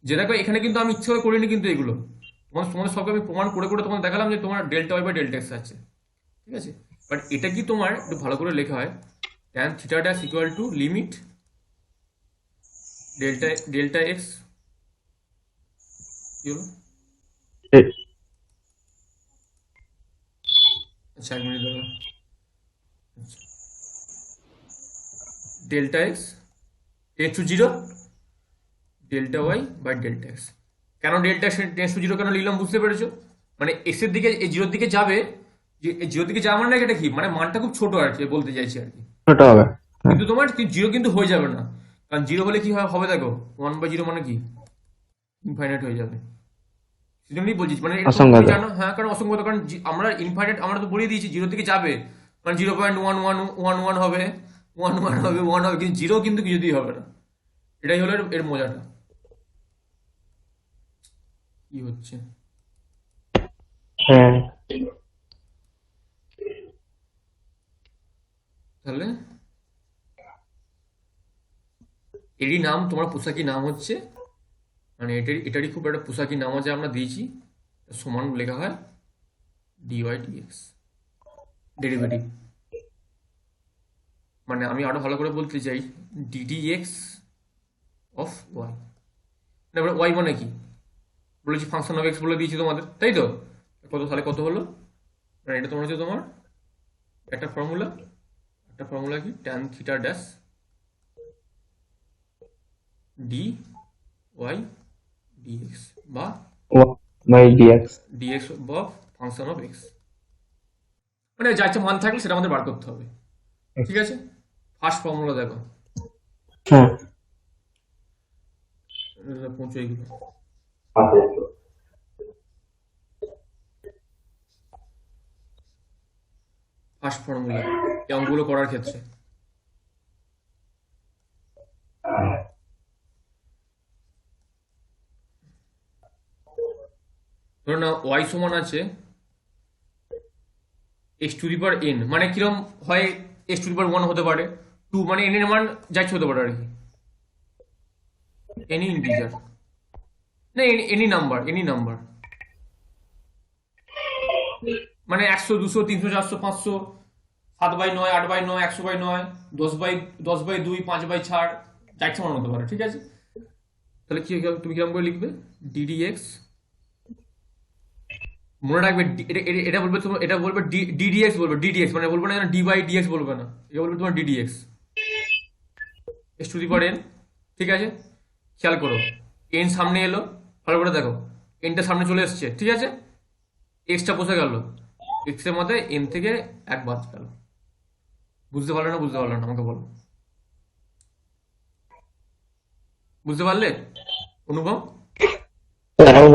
যে দেখো এখানে কিন্তু আমি ইচ্ছে করে করিনি কিন্তু এগুলো, তোমাদের সবকে আমি প্রমাণ করে করে তোমাদের দেখালাম যে তোমার ডেল্টা ওয়াই বা ডেল্টা এক্স আছে, ঠিক আছে। বাট এটা কি তোমার একটু ভালো করে লেখা হয়, tan theta dash equal to limit delta delta x, কি হলো? আচ্ছা, 1 মিনিট দাঁড়াও। আচ্ছা, delta x tends to zero delta y by delta x. কেন ডেল্টা টেন্স টু জিরো কেন লিখলাম বুঝতে পেরেছো? মানে এক্স এর দিকে, এই জিরোর দিকে যাবে, যে জিরোর দিকে যাওয়া মানে এটা কি, মানে মানটা খুব ছোট আর কি, বলতে চাইছি আর কি। ছোট হবে। কিন্তু তোমার জিরো কিন্তু হয়ে যাবে না, কারণ জিরো হলে কি হবে দেখো, 1/0 মানে কি ইনফাইনাইট হয়ে যাবে। সেজন্যই বলছি, মানে এটা তুমি অসংখ্যাত। জানো, হ্যাঁ, কারণ অসংখ্য, কারণ আমরা ইনফাইনাইট আমরা তো বলে দিয়েছি জিরো থেকে যাবে, মানে 0.1111 হবে, 1 হবে, 1 হবে, কিন্তু জিরো কিন্তু কিছুতেই হবে না। এটাই হলো এর মজাটা। কি হচ্ছে? হ্যাঁ তাহলে এরই নাম, তোমার পোশাকি নাম হচ্ছে, মানে এটারই খুব একটা পোশাকি নাম আছে আমরা দিয়েছি, সমান লেখা হয় ডিওয়াই ডিএক্স ডেরিভেটিভ। মানে আমি আরো ভালো করে বলতে চাই, ডিডিএক্স অফ ওয়াই। এবার ওয়াই মানে কি বলেছি, ফাংশন অফ এক্স বলে দিয়েছি তোমাদের, তাই তো? কত হলো, মানে এটা তোমার হচ্ছে তোমার একটা ফর্মুলা কি, tan theta dash d y dx বা বাই ডিএক্স। ডিএক্স বা ফাংশন অফ এক্স, মানে যা ইচ্ছা মান থাকলে সেটা আমাদের বার করতে হবে, ঠিক আছে। ফার্স্ট ফর্মুলা দেখো, হ্যাঁ পৌঁছে এগুলো। ফার্স্ট ফর্মুলা এই অঙ্কগুলো করার ক্ষেত্রে, ধরো না ওয়াই সমান আছে x to the power N, মানে কিরম হয়, এক্স টু দি পাওয়ার 1 হতে পারে, 2, মানে এন এর মান যাচ্ছে হতে পারে আর কি, এনি ইন্টিজার, না এনি নাম্বার, মানে 100 200 300 400 500 7/9 8/9 100/9 10/2 5/4 যা ইচ্ছা মনে হতে পারে, ঠিক আছে। তাহলে কি তুমি কিরকম করে লিখবে, ডিডিএক্স, মনে রাখবে এটা বলবে তোমার, এটা বলবে ডিডিএক্স বলবে, ডিডিএক্স মানে বলবে না ডি বাই ডিএক্স বলবে না, এটা বলবে তোমার ddx x to the power N, ঠিক আছে। খেয়াল করো, এন সামনে এলো, ভালো করে দেখো, এনটা সামনে চলে এসছে, ঠিক আছে, এক্সটা বসে গেল, এক্স এর মধ্যে এন থেকে 1 বাদ গেল। বুঝতে পারলে না আমাকে বলো, বুঝতে পারলে অনুভব?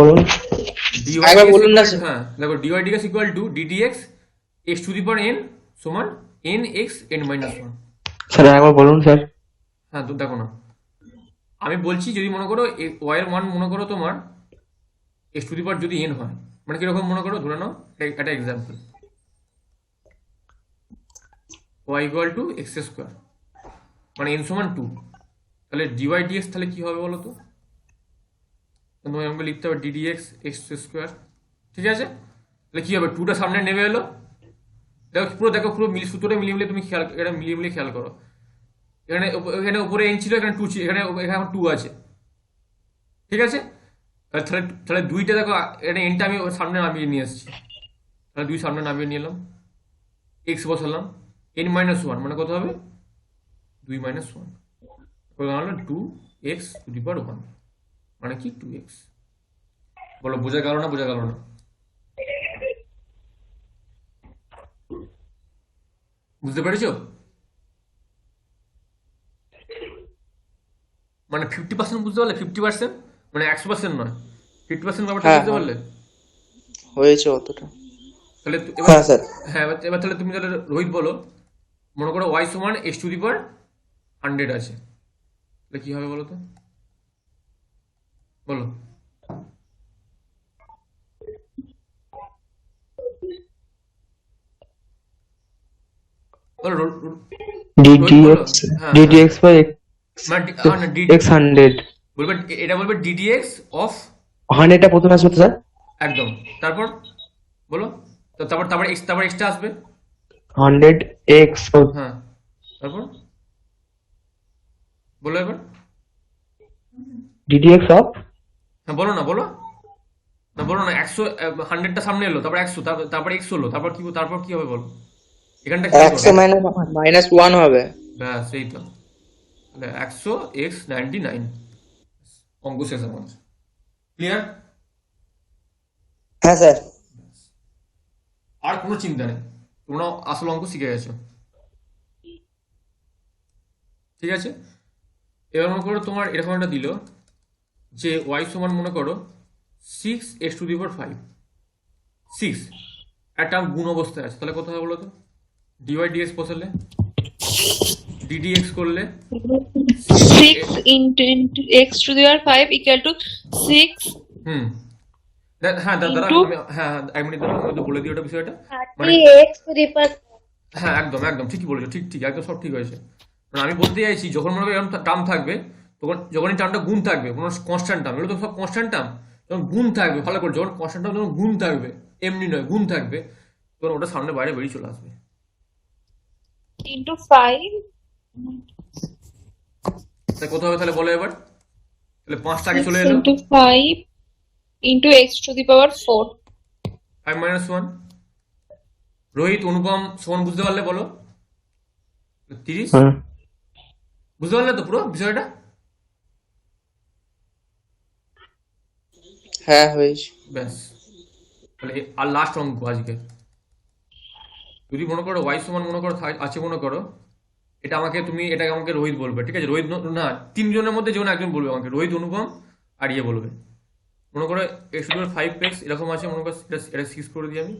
বলুন। একবার বলুন না স্যার। হ্যাঁ দেখো, d y d x equal to d d x x to the power n সমান n x n minus 1। Sir একবার বলুন স্যার। হ্যাঁ, তো দেখো না, আমি বলছি যদি মনে করো ওয়াই এর মান মনে করো তোমার এক্স টু দি পাওয়ার যদি এন হয়, মানে কিরকম মনে করো, ধরে নাও একটা example, y equal to x square, মানে এন সমান 2, তাহলে ডিওয়াই ডিএক্স তাহলে কি হবে বলো তো, তোমায় আমাকে লিখতে হবে ডিডিএক্স এক্স স্কোয়ার, ঠিক আছে। তাহলে কি হবে, 2টা সামনে নেমে এলো, দেখো পুরো সূত্রটা মিলিয়ে তুমি খেয়াল, এটা মিলিয়ে খেয়াল করো, এখানে উপরে এন ছিল, এখানে 2 ছিল, এখানে 2 আছে, ঠিক আছে। তাহলে 2টা দেখো, এটা এনটা আমি সামনে নামিয়ে নিয়ে এসেছি, তাহলে 2 সামনে নামিয়ে নিয়ে এলাম, এক্স বসালাম, এন মাইনাস 1 মানে কত হবে, 2 মাইনাস 1, কত হলো 2x টু দি পাওয়ার 1, মানে কি 2x। বলো বোঝা গেল না? বুঝতে পেরেছো? মানে 50% বুঝতে পারলে, 50%, মানে 100% নয়, 50% ব্যাপারটা হ্যাঁ বুঝতে হ্যাঁ পারলে? হয়েছে অতটা। তাহলে এবার, হ্যাঁ স্যার। হ্যাঁ এবার তাহলে তুমি তাহলে রোহিত বলো, মনে করো ওয়াই সমান এক্স টু দি পাওয়ার 100 আছে, তাহলে কি হবে বলো তো, বলো। বলো DDX হ্যাঁ, DDX by মানে X 100 বলবে এটা বলবে ডিডিএক্স অফ 100টা প্রথমে আসবে তো স্যার একদম, তারপর বলো, তো তারপর এক্সট্রা আসবে, 100x হ্যাঁ, তারপর বলো এবার, DDX of হ্যাঁ বলো না, বলো না 100, 100টা সামনে এলো, তারপর 100, তারপর এক্স হলো, তারপর কি হবে বলো, এখানটা কি একশো মাইনাস ওয়ান হবে। ব্যাস এই তো, তাহলে 100 এক্স 99, অঙ্ক শেষ আমাদের, ক্লিয়ার? হ্যাঁ স্যার। আর কোনো চিন্তা নেই, তোমরা আসল অঙ্ক শিখে গেছো, ঠিক আছে? এবার মনে করো তোমার এরকম একটা দিল যে ওয়াই সমান মনে করো 6x⁵, 6 একটা গুণ অবস্থায় আছে, তাহলে কত হবে বলো তো, ডিওয়াই ডিএক্স বসালে, ডিডিএক্স করলে 6 into x⁵ equal to 6 হুম, হ্যাঁ দাদা Into? হ্যাঁ 1 মিনিট দাদা, আমি তো বলে দিই ওটা বিষয়টা, মানে 30x to the power হ্যাঁ একদম ঠিকই বলেছো, ঠিক একদম সব ঠিক হয়েছে, মানে আমি বলতে চাইছি যখন মনে করো এরকম টার্ম থাকবে, তখন যখন এই টার্মটা গুণ থাকবে, কোনো কনস্ট্যান্ট টার্ম, এগুলো তো সব কনস্ট্যান্ট টার্ম, যখন গুণ থাকবে, ভালো করে, যখন কনস্ট্যান্ট টার্ম যখন গুণ থাকবে, এমনি নয় গুণ থাকবে, তখন ওটা সামনে বাইরে বেরিয়ে চলে আসবে, into 5 তাই কত হবে তাহলে বলো এবার, তাহলে 5টা আগে চলে 6 এলো, into 5 into x⁴ 5 - 1, রোহিত অনুপম সমান বুঝতে পারলে বলো, 30, হ্যাঁ বুঝতে পারলে তো পুরো বিষয়টা? হ্যাঁ হয়েছে। ব্যাস, তাহলে আর লাস্ট অঙ্ক আজকে, যদি মনে করো ওয়াই সমান মনে করো আছে মনে করো, এটা আমাকে রোহিত বলবে, ঠিক আছে? রোহিত না, তিনজনের মধ্যে যে কোনো একজন বলবে আমাকে, রোহিত, অনুপম আর ইয়ে বলবে, মনে করো x⁵ এরকম আছে, মনে করো এটা 6 করে দিই আমি,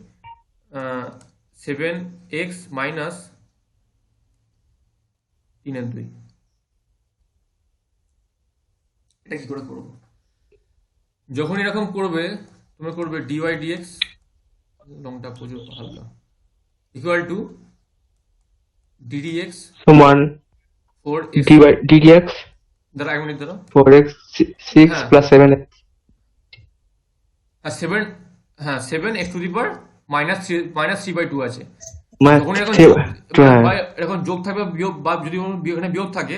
7x মাইনাস 3/2, এটা কি করে করবো? যখন এরকম করবে তুমি করবে ডিওয়াই ডিএক্স, লংটা প্রচুর হালকা, ইকুয়াল টু ডিডিএক্স সমান 4x, DDX দাঁড়া 1 মিনিট দাঁড়া, 4x 6 হ্যাঁ। plus 7x আর 7x⁻³ -3/2 আছে, minus যখন এরকম 3 বা এরকম যোগ থাকবে বিয়োগ, বা যদি এখানে বিয়োগ থাকে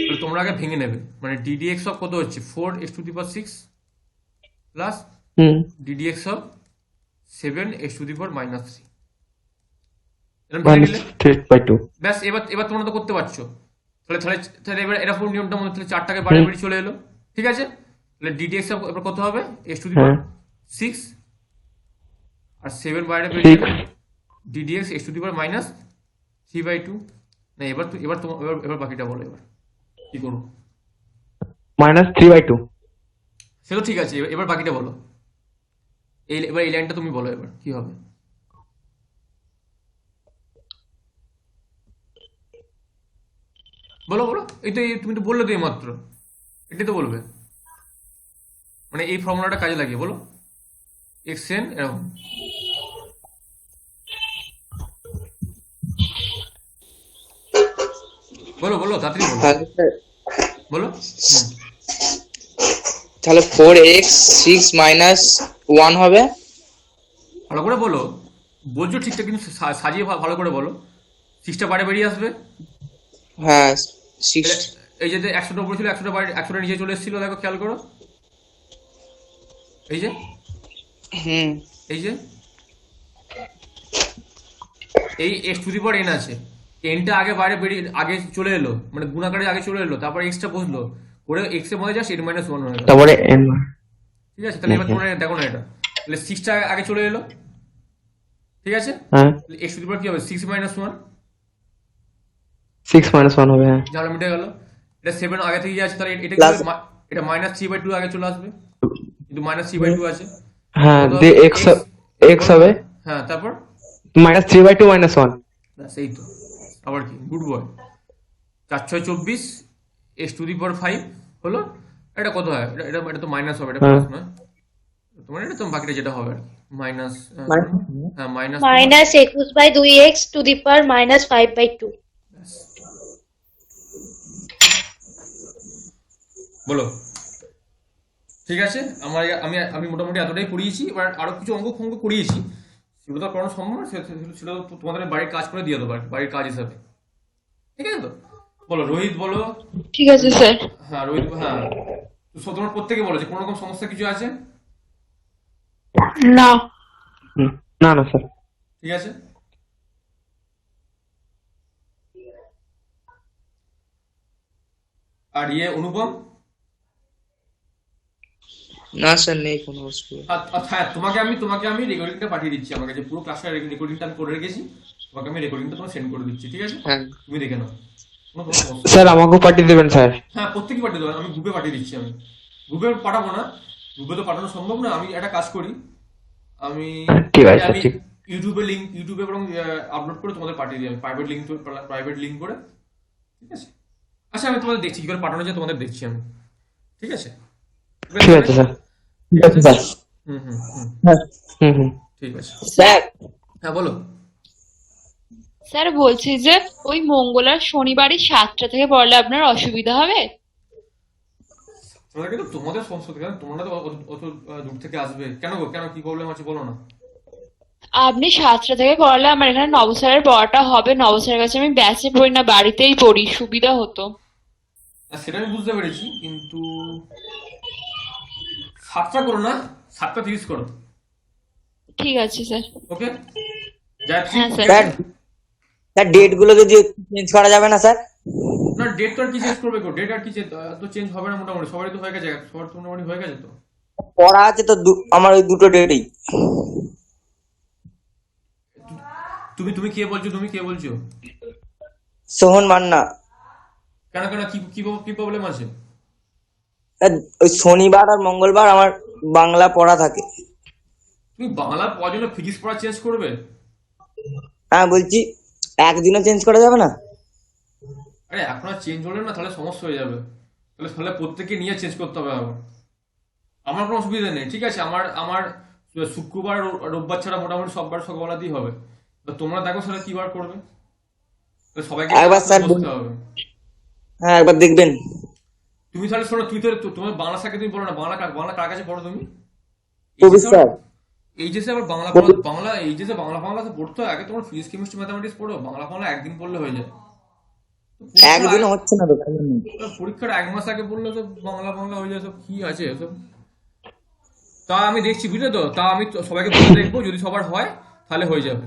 তাহলে তোমরা আগে ভেঙে নেবে, মানে ডিডিএক্স অফ কত হচ্ছে 4x⁶ plus hmm ddx of 7x⁻³ এরকম ভেঙে minus নিলে 3/2 ব্যাস, এবার তোমরা তো করতে পারছো, তাহলে এবার এরকম নিয়মটা মধ্যে তাহলে 4টাকে বাইরে বেরিয়ে চলে এলো, ঠিক আছে? তাহলে ডিডিএক্স এবার কত হবে হ্যাঁ x⁶, আর 7 বাইরে বেরিয়ে গেলে 6 ডিডিএক্স x⁻³ না, এবার বাকিটা বলো, এবার কি করবো? minus 3/2 সে তো ঠিক আছে, এবার বাকিটা বলো, এবার এই লাইনটা তুমি বলো এবার কি হবে, বলো, তুমি তো বললে তো এইমাত্র, এটাই তো বলবে, মানে এই ফর্মুলাটা কাজে লাগিয়ে বলো, xn এরকম, বলো তাড়াতাড়ি বলো, তাহলে স্যার, বলো তাহলে 4x 6 মাইনাস 1 হবে। ভালো করে বলো, বলছো ঠিকঠাক, কিন্তু সাজিয়ে ভালো করে বলো, 6টা বাইরে বেরিয়ে আসবে, হ্যাঁ 6 এই যে 100টা উপরে ছিল, 100টা নিচে চলে এসেছিল, দেখো খেয়াল করো, এই যে হুম এই যে এই x⁴n আছে, nটা আগে বাইরে বেরিয়ে আগে চলে এলো, মানে গুণাকারে আগে চলে এলো, তারপর এক্সটা বসলো, করে এক্স এর মধ্যে জাস্ট n - 1 হয়ে গেল, তারপরে n ঠিক আছে? তাহলে এবার তোমরা দেখো না এটা, তাহলে 6টা আগে চলে এলো, ঠিক আছে? হ্যাঁ x⁴ কি হবে 6 - 1, 6 minus 1 হবে হ্যাঁ ঝামেলা মিটে গেল, এটা 7 আগে থেকে আছে, তাহলে এটা কি Plus- হবে? এটা -3/2 আগে চলে আসবে, কিন্তু -3/2 আছে, হ্যাঁ কত দিয়ে হবে? x হবে হ্যাঁ, তারপর minus 3/2 minus 1 ব্যাস এই তো, আবার কি গুড বয়, 4 6 24 x⁵ হলো, এটা কত হয়, এটা তো মাইনাস হবে, এটা হ্যাঁ। প্লাস নয়, তোমার এটা তো বাকিটা যেটা হবে আর কি মাইনাস, হ্যাঁ minus -21/2x to the power -5/2 বলো। ঠিক আছে, আমি মোটামুটি এতটাই পড়িয়েছি। এবার আরো কিছু অঙ্ক করিয়েছি, সেগুলো তো আর করানো সম্ভব না, সেটা তো তোমাদের বাড়ির কাজ করে দিয়ে দেবো আর কি, বাড়ির কাজ হিসাবে। ঠিক আছে তো? বলো রোহিত, বলো। ঠিক আছে স্যার। হ্যাঁ রোহিত, হ্যাঁ তোমার প্রত্যেকে বলো যে কোনো রকম সমস্যা কিছু আছে? না। না না স্যার। ঠিক আছে, আর অনুপম? না স্যার, নেই কোনো অসুবিধা। হ্যাঁ তোমাকে আমি রেকর্ডিংটা পাঠিয়ে দিচ্ছি, আমার কাছে পুরো ক্লাসটা রেকর্ডিংটা আমি করে রেখেছি, তোমাকে আমি রেকর্ডিংটা তোমার সেন্ড করে দিচ্ছি। ঠিক আছে, হ্যাঁ তুমি দেখে নাও, কোনো সমস্যা নেই। স্যার আমাকেও পাঠিয়ে দেবেন স্যার। হ্যাঁ প্রত্যেকে পাঠিয়ে দেবো, আমি গ্রুপে পাঠিয়ে দিচ্ছি। আমি গ্রুপে পাঠাবো না, গ্রুপে তো পাঠানো সম্ভব না। আমি একটা কাজ করি, আমি ঠিক আছে, আমি ঠিক। ইউটিউবে এবং আপলোড করে তোমাদের পাঠিয়ে দিই, আমি প্রাইভেট লিঙ্ক করে। ঠিক আছে, আচ্ছা আমি তোমাদের দেখছি কি করে পাঠানো যায়, তোমাদের দেখছি আমি। ঠিক আছে, ঠিক আছে স্যার। ঠিক আছে স্যার। হুম হুম হুম হ্যাঁ। হুম। ঠিক আছে। স্যার, হ্যাঁ বলো। স্যার বলছি যে ওই মঙ্গল আর শনিবারই 7টা থেকে পড়লে আপনার অসুবিধা হবে? তোমাদের কিন্তু তোমাদের সমস্যা, কেন তোমরা তো অত দূর থেকে আসবে কেন গো? কেন, কি প্রবলেম আছে বলো না? আপনি 7টা থেকে পড়ালে আমার এখানে নব স্যারের পড়াটা হবে। নব স্যারের কাছে আমি ব্যাচে পড়ি না, বাড়িতেই পড়ি, সুবিধা হতো। সেটা আমি বুঝতে পেরেছি, কিন্তু 7টা করো না, 7টা 30 করো। ঠিক আছে স্যার। ওকে যাচ্ছি। হ্যাঁ স্যার। স্যার স্যার ডেট গুলো যদি চেঞ্জ করা যাবে না স্যার? না ডেট তো আর কি চেঞ্জ করবে গো, ডেট আর কি তো চেঞ্জ হবে না, মোটামুটি সবারই তো হয়ে গেছে, সবার তো মোটামুটি হয়ে গেছে তো। পড়া আছে তো আমার ওই দুটো ডেটই। তুমি কে বলছো? সোহন মান্না। কেন কি প্রবলেম আছে? স্যার, ওই শনিবার আর মঙ্গলবার আমার বাংলা পড়া থাকে। তুমি বাংলা পড়ার জন্য ফিজিক্স পড়া চেঞ্জ করবে? হ্যাঁ বলছি, একদিনও চেঞ্জ করা যাবে না? আরে এখন আর চেঞ্জ হলে না তাহলে সমস্যা হয়ে যাবে, তাহলে প্রত্যেককে নিয়ে চেঞ্জ করতে হবে আবার। আমার কোনো অসুবিধা নেই, ঠিক আছে। আমার শুক্রবার রোববার ছাড়া মোটামুটি সববার সকালবেলাতেই হবে। তো তোমরা দেখো সেটা কি বার করবে, তো সবাইকে একবার স্যার বসতে হবে। হ্যাঁ একবার দেখবেন। তুমি তাহলে শোনো, তুই তো তোমার বাংলা স্যারকে তুমি বলো না, বাংলা কার কাছে পড়ো তুমি? কবির স্যার। এইচএসে আবার বাংলা এইচএসে বাংলা তো পড়তে হয় আগে। তোমার ফিজিক্স কেমিস্ট্রি ম্যাথামেটিক্স পড়ো, বাংলা একদিন পড়লে হয়ে যায়। একদিনও হচ্ছে না তো। পরীক্ষার 1 মাস আগে পড়লে তো বাংলা হয়ে যায়, সব কি আছে এসব। তা আমি দেখছি, বুঝলে তো, তা আমি সবাইকে বলে দেখবো, যদি সবার হয় তাহলে হয়ে যাবে।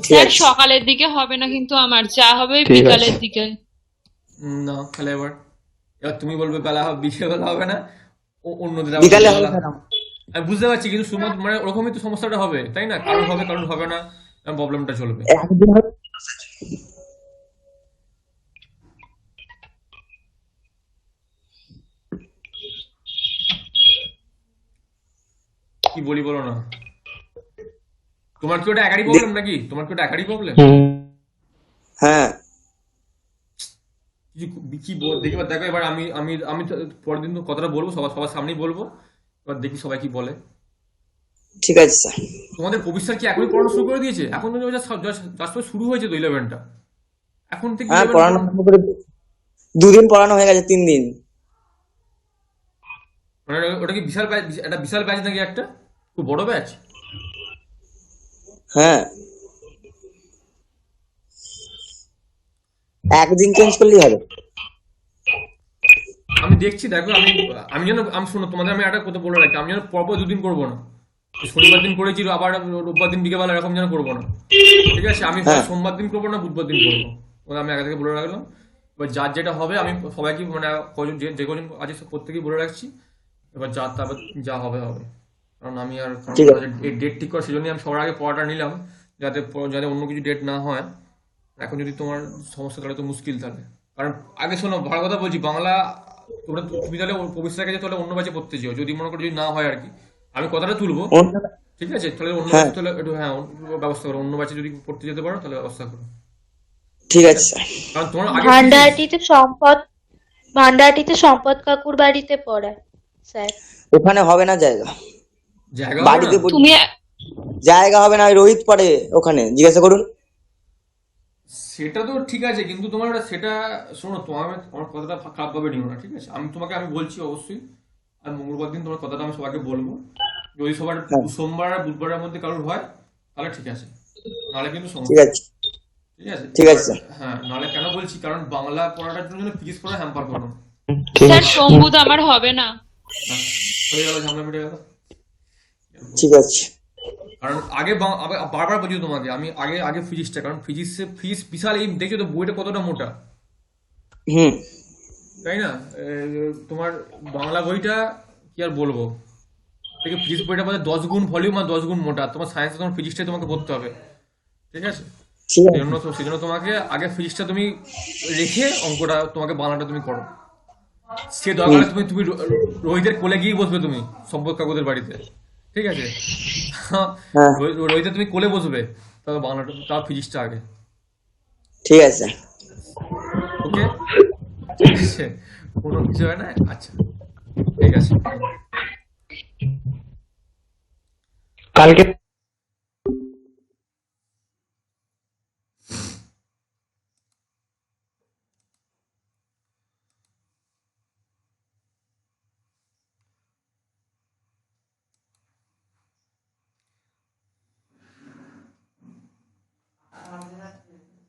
স্যার সকালের দিকে হবে না কিন্তু, আমার যা হবে ওই ঠিক আছে। বিকালের দিকে। না তাহলে এবার তুমি বলবে বিকেল বেলা হবে না, অন্যদের বিকালে হবে না। আমি বুঝতে পারছি, কিন্তু মানে ওরকমই তো সমস্যাটা হবে, তাই না? কারোর হবে না, প্রবলেমটা চলবে। একদিন হবে। কি বলি বলো না? তোমার কি ওটা একারই প্রবলেম নাকি? তোমার কি ওটা একারই প্রবলেম? হ্যাঁ দেখি দেখো। এবার আমি তো পরের দিন তো কথাটা বলবো, সবার সামনেই বলবো। এবার দেখি সবাই কি বলে। ঠিক আছে স্যার। তোমাদের কবির স্যার কি এখনই পড়ানো শুরু করে দিয়েছে? এখন তো জাস্ট শুরু হয়েছে তো 11টা, এখন থেকে হ্যাঁ 11 পড়ানো আরম্ভ করে 2 দিন পড়ানো হয়ে গেছে, 3 দিন। মানে ওটা কি বিশাল ব্যাচ, একটা বিশাল ব্যাচ নাকি, একটা খুব বড় ব্যাচ? হ্যাঁ একদিন চেঞ্জ করলেই হবে। আমি দেখছি, দেখো আমি শোনো, তোমাদের আমি একটা কথা বলে রাখি, আমি যেন পরপর 2 দিন করবো না। শনিবার দিন করেছি, আবার রোববার দিন বিকেলবেলা এরকম যেন করবো না। ঠিক আছে, আমি হ্যাঁ। সোমবার দিন করবো না, বুধবার দিন করবো, ওটা আমি আগে থেকে বলে রাখলাম। এবার যার যেটা হবে আমি সবাইকে মানে যে কজন আছে সব প্রত্যেকেই বলে রাখছি। এবার তারপর যা হবে হবে, কারণ আমি আর ঠিক আছে। ডেট ঠিক করে সেজন্যই আমি সবার আগে পড়াটা নিলাম, যাতে অন্য কিছু ডেট না হয়। এখন যদি তোমার সমস্যা তাহলে তো মুশকিল, তাহলে কারণ আগে শোনো, ভালো কথা বলছি, বাংলা তুমি তাহলে প্রবেশের কাছে তাহলে অন্য ব্যাচে পড়তে চাও, যদি মনে করো যদি না হয় আর কি, আমি কথাটা তুলবো। ঠিক আছে, তাহলে অন্য হ্যাঁ। ব্যাচে তাহলে একটু ব্যবস্থা করো, অন্য ব্যাচে যদি পড়তে যেতে পারো তাহলে ব্যবস্থা করো। ঠিক আছে স্যার। কারণ তোমার আগে ভান্ডারটিতে সম্পদ কাকুর বাড়িতে পড়ায় স্যার। ওখানে হবে না জায়গা। জায়গা হবে না? বাড়িতে তুমি জায়গা হবে না, ওই রোহিত পড়ে ওখানে, জিজ্ঞাসা করুন। সেটা তো ঠিক আছে, কিন্তু তোমার সেটা, শোনো, তোমার আমার কথাটা খারাপ ভাবে নিও না, ঠিক আছে? আমি বলছি অবশ্যই, আর মঙ্গলবার দিন তোমার কথাটা আমি সবাইকে বলবো। যদি সবার হ্যাঁ, সোমবার আর বুধবারের মধ্যে কারোর হয়, তাহলে ঠিক আছে, নাহলে কিন্তু ঠিক সমস্যা। আছে, ঠিক আছে, ঠিক এবার আছে স্যার। হ্যাঁ, নাহলে কেন বলছি, কারণ বাংলা পড়াটার জন্য ফিজিক্স পড়া হ্যাম্পার করো। ঠিক স্যার আছে। সোম বুধ আমার হবে না। ব্যাস, হয়ে গেল, ঝামেলা মিটে গেল। ঠিক আছে। কারণ বারবার বলছি তোমাকে, আমি আগে আগে ফিজিক্সটা, কারণ ফিজিক্সে ফিজিক্স বিশাল, এই দেখছো তো বইটা কতটা মোটা, হুম। তাই না? তোমার বাংলা বইটা কি আর বলবো, থেকে ফিজিক্স বইটা বোধহয় 10 গুণ ভলিউম আর 10 গুণ মোটা। তোমার সায়েন্সে তোমার ফিজিক্সটাই তোমাকে পড়তে হবে, ঠিক আছে? ঠিক আছে। সেই জন্য তোমাকে আগে ফিজিক্সটা তুমি রেখে অঙ্কটা তোমাকে বাংলাটা তুমি করো। সে দরকার হুম। হলে তুমি তুমি রোহিতের কোলে গিয়ে বসবে, তুমি সম্পদ কাকুদের বাড়িতে, ঠিক আছে? হ্যাঁ, রোহিতের তুমি কোলে বসবে, তাও বাংলাটা, তাও ফিজিক্সটা আগে। ঠিক আছে স্যার। ওকে, ঠিক আছে, কোনো কিছু হয় না। আচ্ছা, ঠিক আছে। কালকে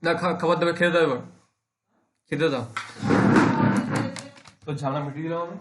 না, খাবার দাবার খেতে দাও, এবার খেতে দাও। তো ঝামেলা মিটিয়ে দিলাম আমি।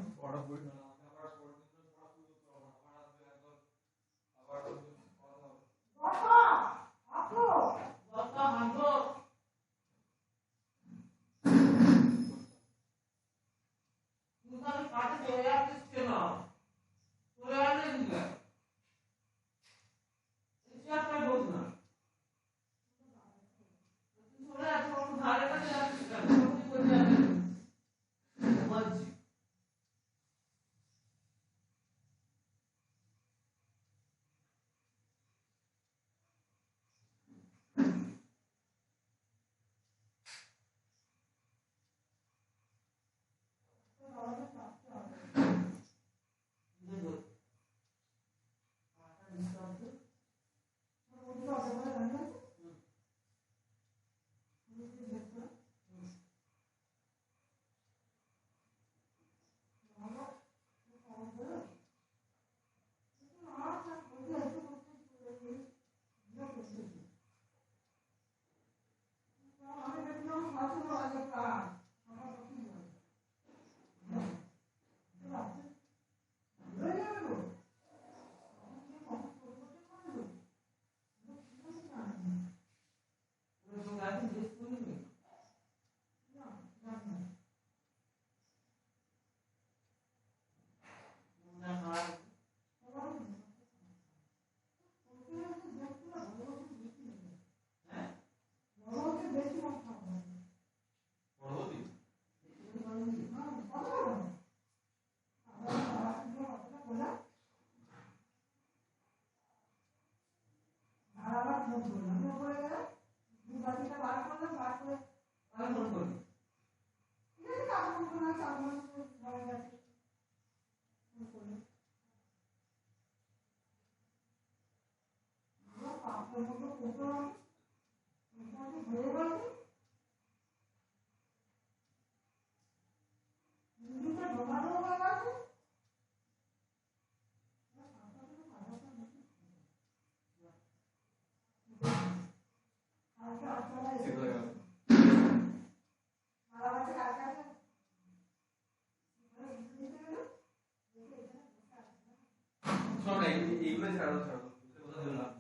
শোনো না, এইগুলো ছাড়ো, ছাড়ো, কথা বললাম,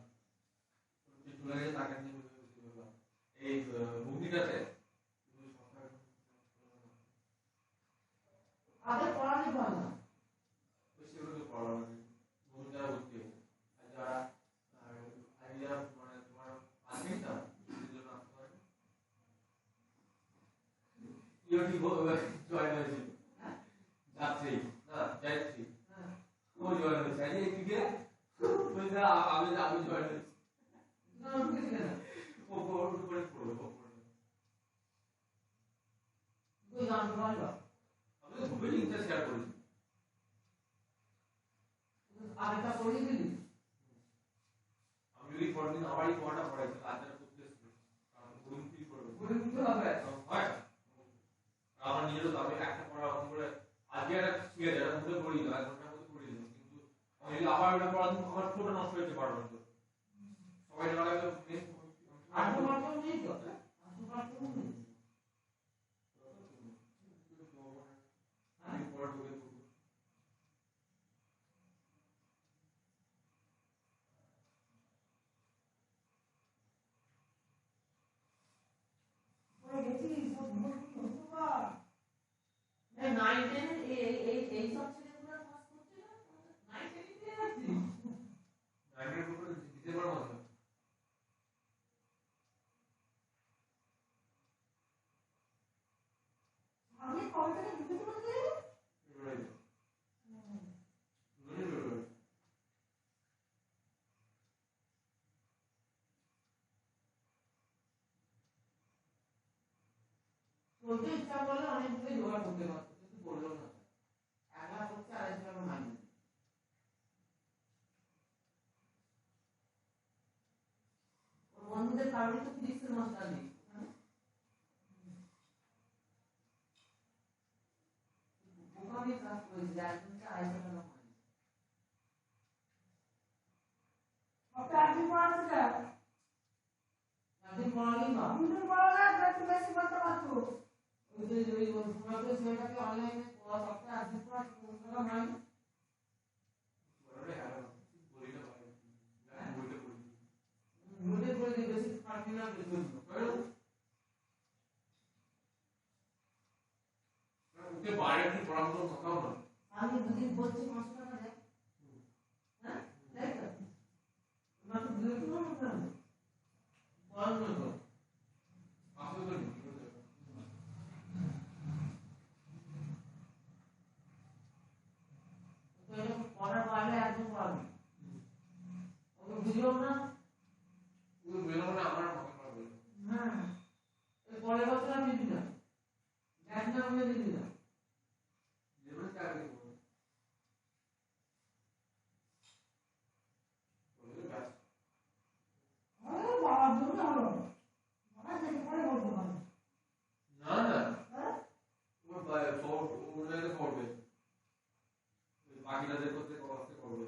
একটু লাগে টাকা নিয়ে বললাম এই ভূমিকাতে সেগুলো তো পড়া লাগে, ভূমি যারা ভর্তি হয়েছে, আর যারা আগে যারা মানে তোমার আসেনি না, সেই জন্য আসতে পারে ইউটি জয়েন হয়েছিল, যাত্রী না যাত্রী, ও জয়েন হয়েছে, আরে এদিকে বলছে আমি আমি জয়েন হয়েছি, না ও উপরে পড়লো, ওই জানতে পারলো, আমি তো খুবই লিঙ্কটা শেয়ার করেছি, আরেকটা পড়িয়ে দিলি। সবারই পড়াটা পড়াইছে আজকে করতেছে কারণ গুরুম কি করবে হবে হয় আমার নিজেরও তো আমি একটা পড়া অন করে আজকে একটা ঠিক আছে এটা মুখে পড়ি না ঘন্টার মধ্যে পড়ি না কিন্তু আমি যদি আবার ওটা পড়া আমার পুরোটা নষ্ট হয়ে যেতে পারবে তো সবাই লাগালে তো আটু মাত্র নেই তো আটু মাত্র নেই আমি পড়া ঢুকে দেবো ওই গেছি সব ভুল বা এই 9 10 এই সব ছেলেগুলো পাস করছে না 9 10 তে আছে নাইনের উপরে দিতে পারবো না আমি কবে থেকে দিতে বলতে রাইট রাইট বলতে ইচ্ছা করলে অনেকগুলো জোগাড় করতে পারতো কিন্তু বললো না একলা করছে আরেকজন মাইনে ওর বন্ধুদের কারণে তো ফিজিক্সের মাস্টার নেই বোকামি ক্লাস করেছে একজনকে 250 টাকা মাইনে আপনি একদিন পড়াতে চান একদিন পড়ালেই না দুদিন পড়ালে একটু বেশি করতে পারতো ওই যে ওই শোনাতে সেটাকে অনলাইনে পড়া সপ্তাহে একদিন পড়া 200 টাকা মাইনে বড়রে হ্যালো বলি না ভাই না বলতে বলি মুড়ে করে দিয়ে বেশি পারবি না বেশি কারণ ওকে বাইরে কি পড়াবো তো কথাও না আমি দুদিন বলছি 500 টাকা দেয় হ্যাঁ দেয় তো না তো দিলে তো না পড়ানো তো আসলে তো নিতে তো এটা পড়ার বাইরে একদম পড়াবি ওকে বুঝিও না ওই বেরো না আমার মাথা খারাপ হয়ে হ্যাঁ এই পরের বছর আমি দিবি না দেখ না আমি দিবি না যেমন চাকরি করবো বলে ব্যাস আরে বাবা দুটো হলো বাবা থেকে পরে বলতে পারে না না হ্যাঁ ওর বাইরে ফোর্ট ওনাকে করবে বাকিটাদের করতে কষ্ট করবে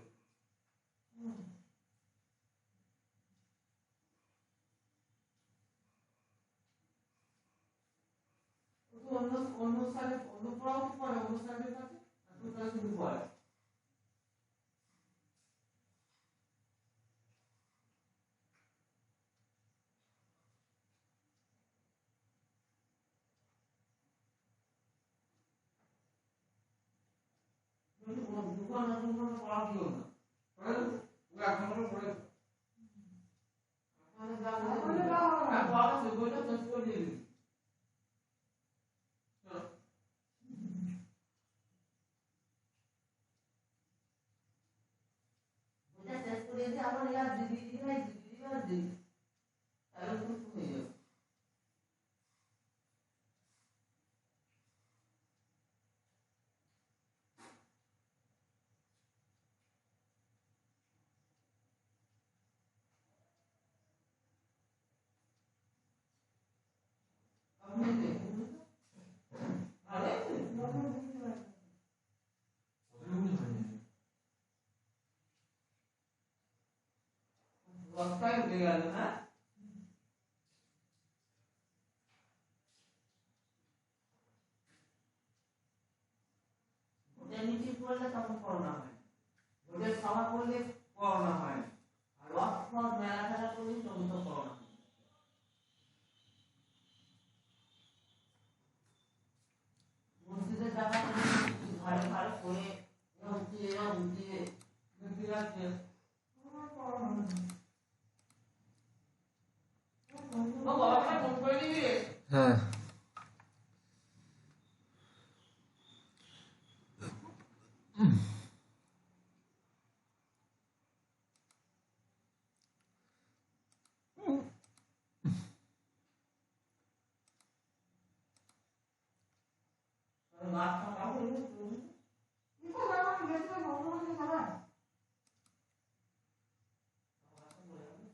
তো অন্য অন্য সালে অন্য পড়াও কি পড়ে অন্য সালের কাছে আর তোর কাছে শুধু পড়ে দোকান না দোকান পড়া দিও না ও এখন পড়ে মানে যা বলে পড়া সে বইটা চেঞ্জ করে দিয়ে দিবি বইটা চেঞ্জ করে দিয়ে আবার ইয়ার দিদি ভাই দিদি তাহলে তুমি হয়ে যাবে আপনি দেখুন আরে যখন বুঝতে পারে রাস্তায় উঠে গেল না ভোটের মিছিল করলে তখন করোনা হয় ভোটের সভা করলে করোনা হয় আর রথপথ মেলা খেলা করলে তখন তো করোনা হয় মসজিদের জায়গা ঘরে ঘরে করে উঠিয়ে দেখতে যাচ্ছে আমার পড়ানো হয় না। ও বাবাকে ফোন করে দিবি রে হ্যাঁ গাছটা কামড়ে কিন্তু আমার বেশি বন্ধ করে খাবার গাছটা মরে যাবে।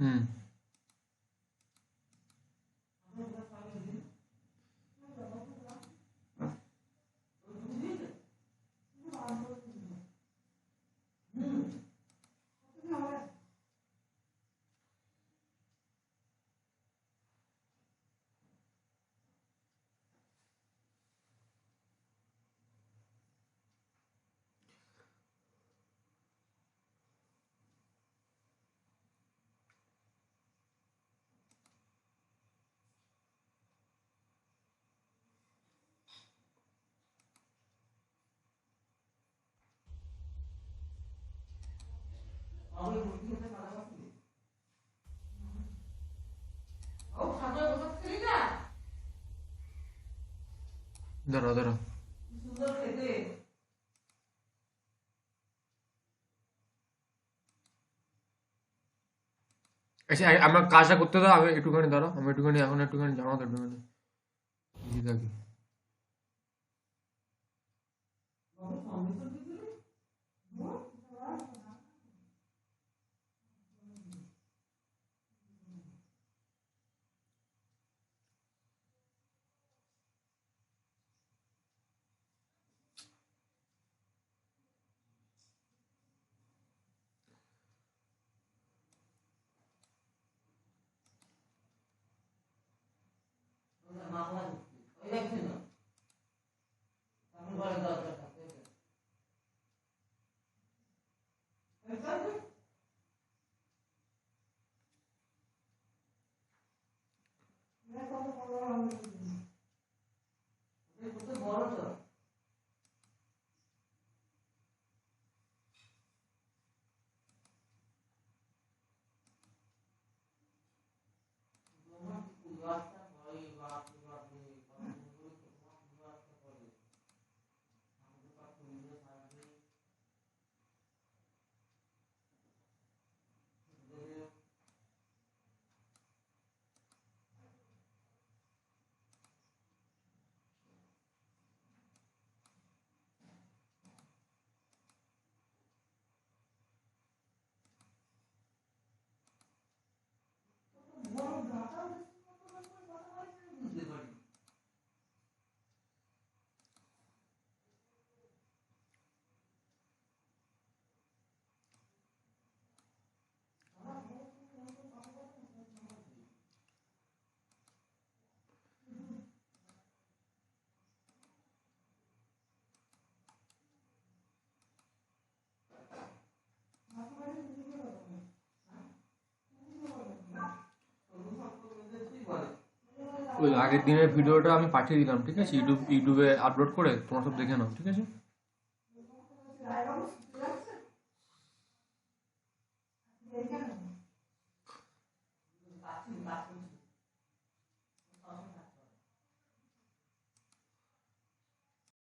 হুম আমি বুদ্ধি হতে ভালোবাসি ও সামনে বসাচ্ছিলি না দাঁড়াও দাঁড়াও কি সুন্দর খেতে আচ্ছা আমার কাজটা করতে দাও, আমি একটুখানি দাঁড়াও, আমি একটুখানি এখন একটুখানি জানাও তো একটুখানি বিজি থাকি। বাবু সঙ্গে তো দিবি মা বলা ওই দেখছি না আমি বলে দরকার থাকে কত বড় তো বুঝতে পারি ওই আগের দিনের ভিডিওটা আমি পাঠিয়ে দিলাম, ঠিক আছে? ইউটিউবে আপলোড করে তোমরা সব দেখে নাও, ঠিক আছে? কাছে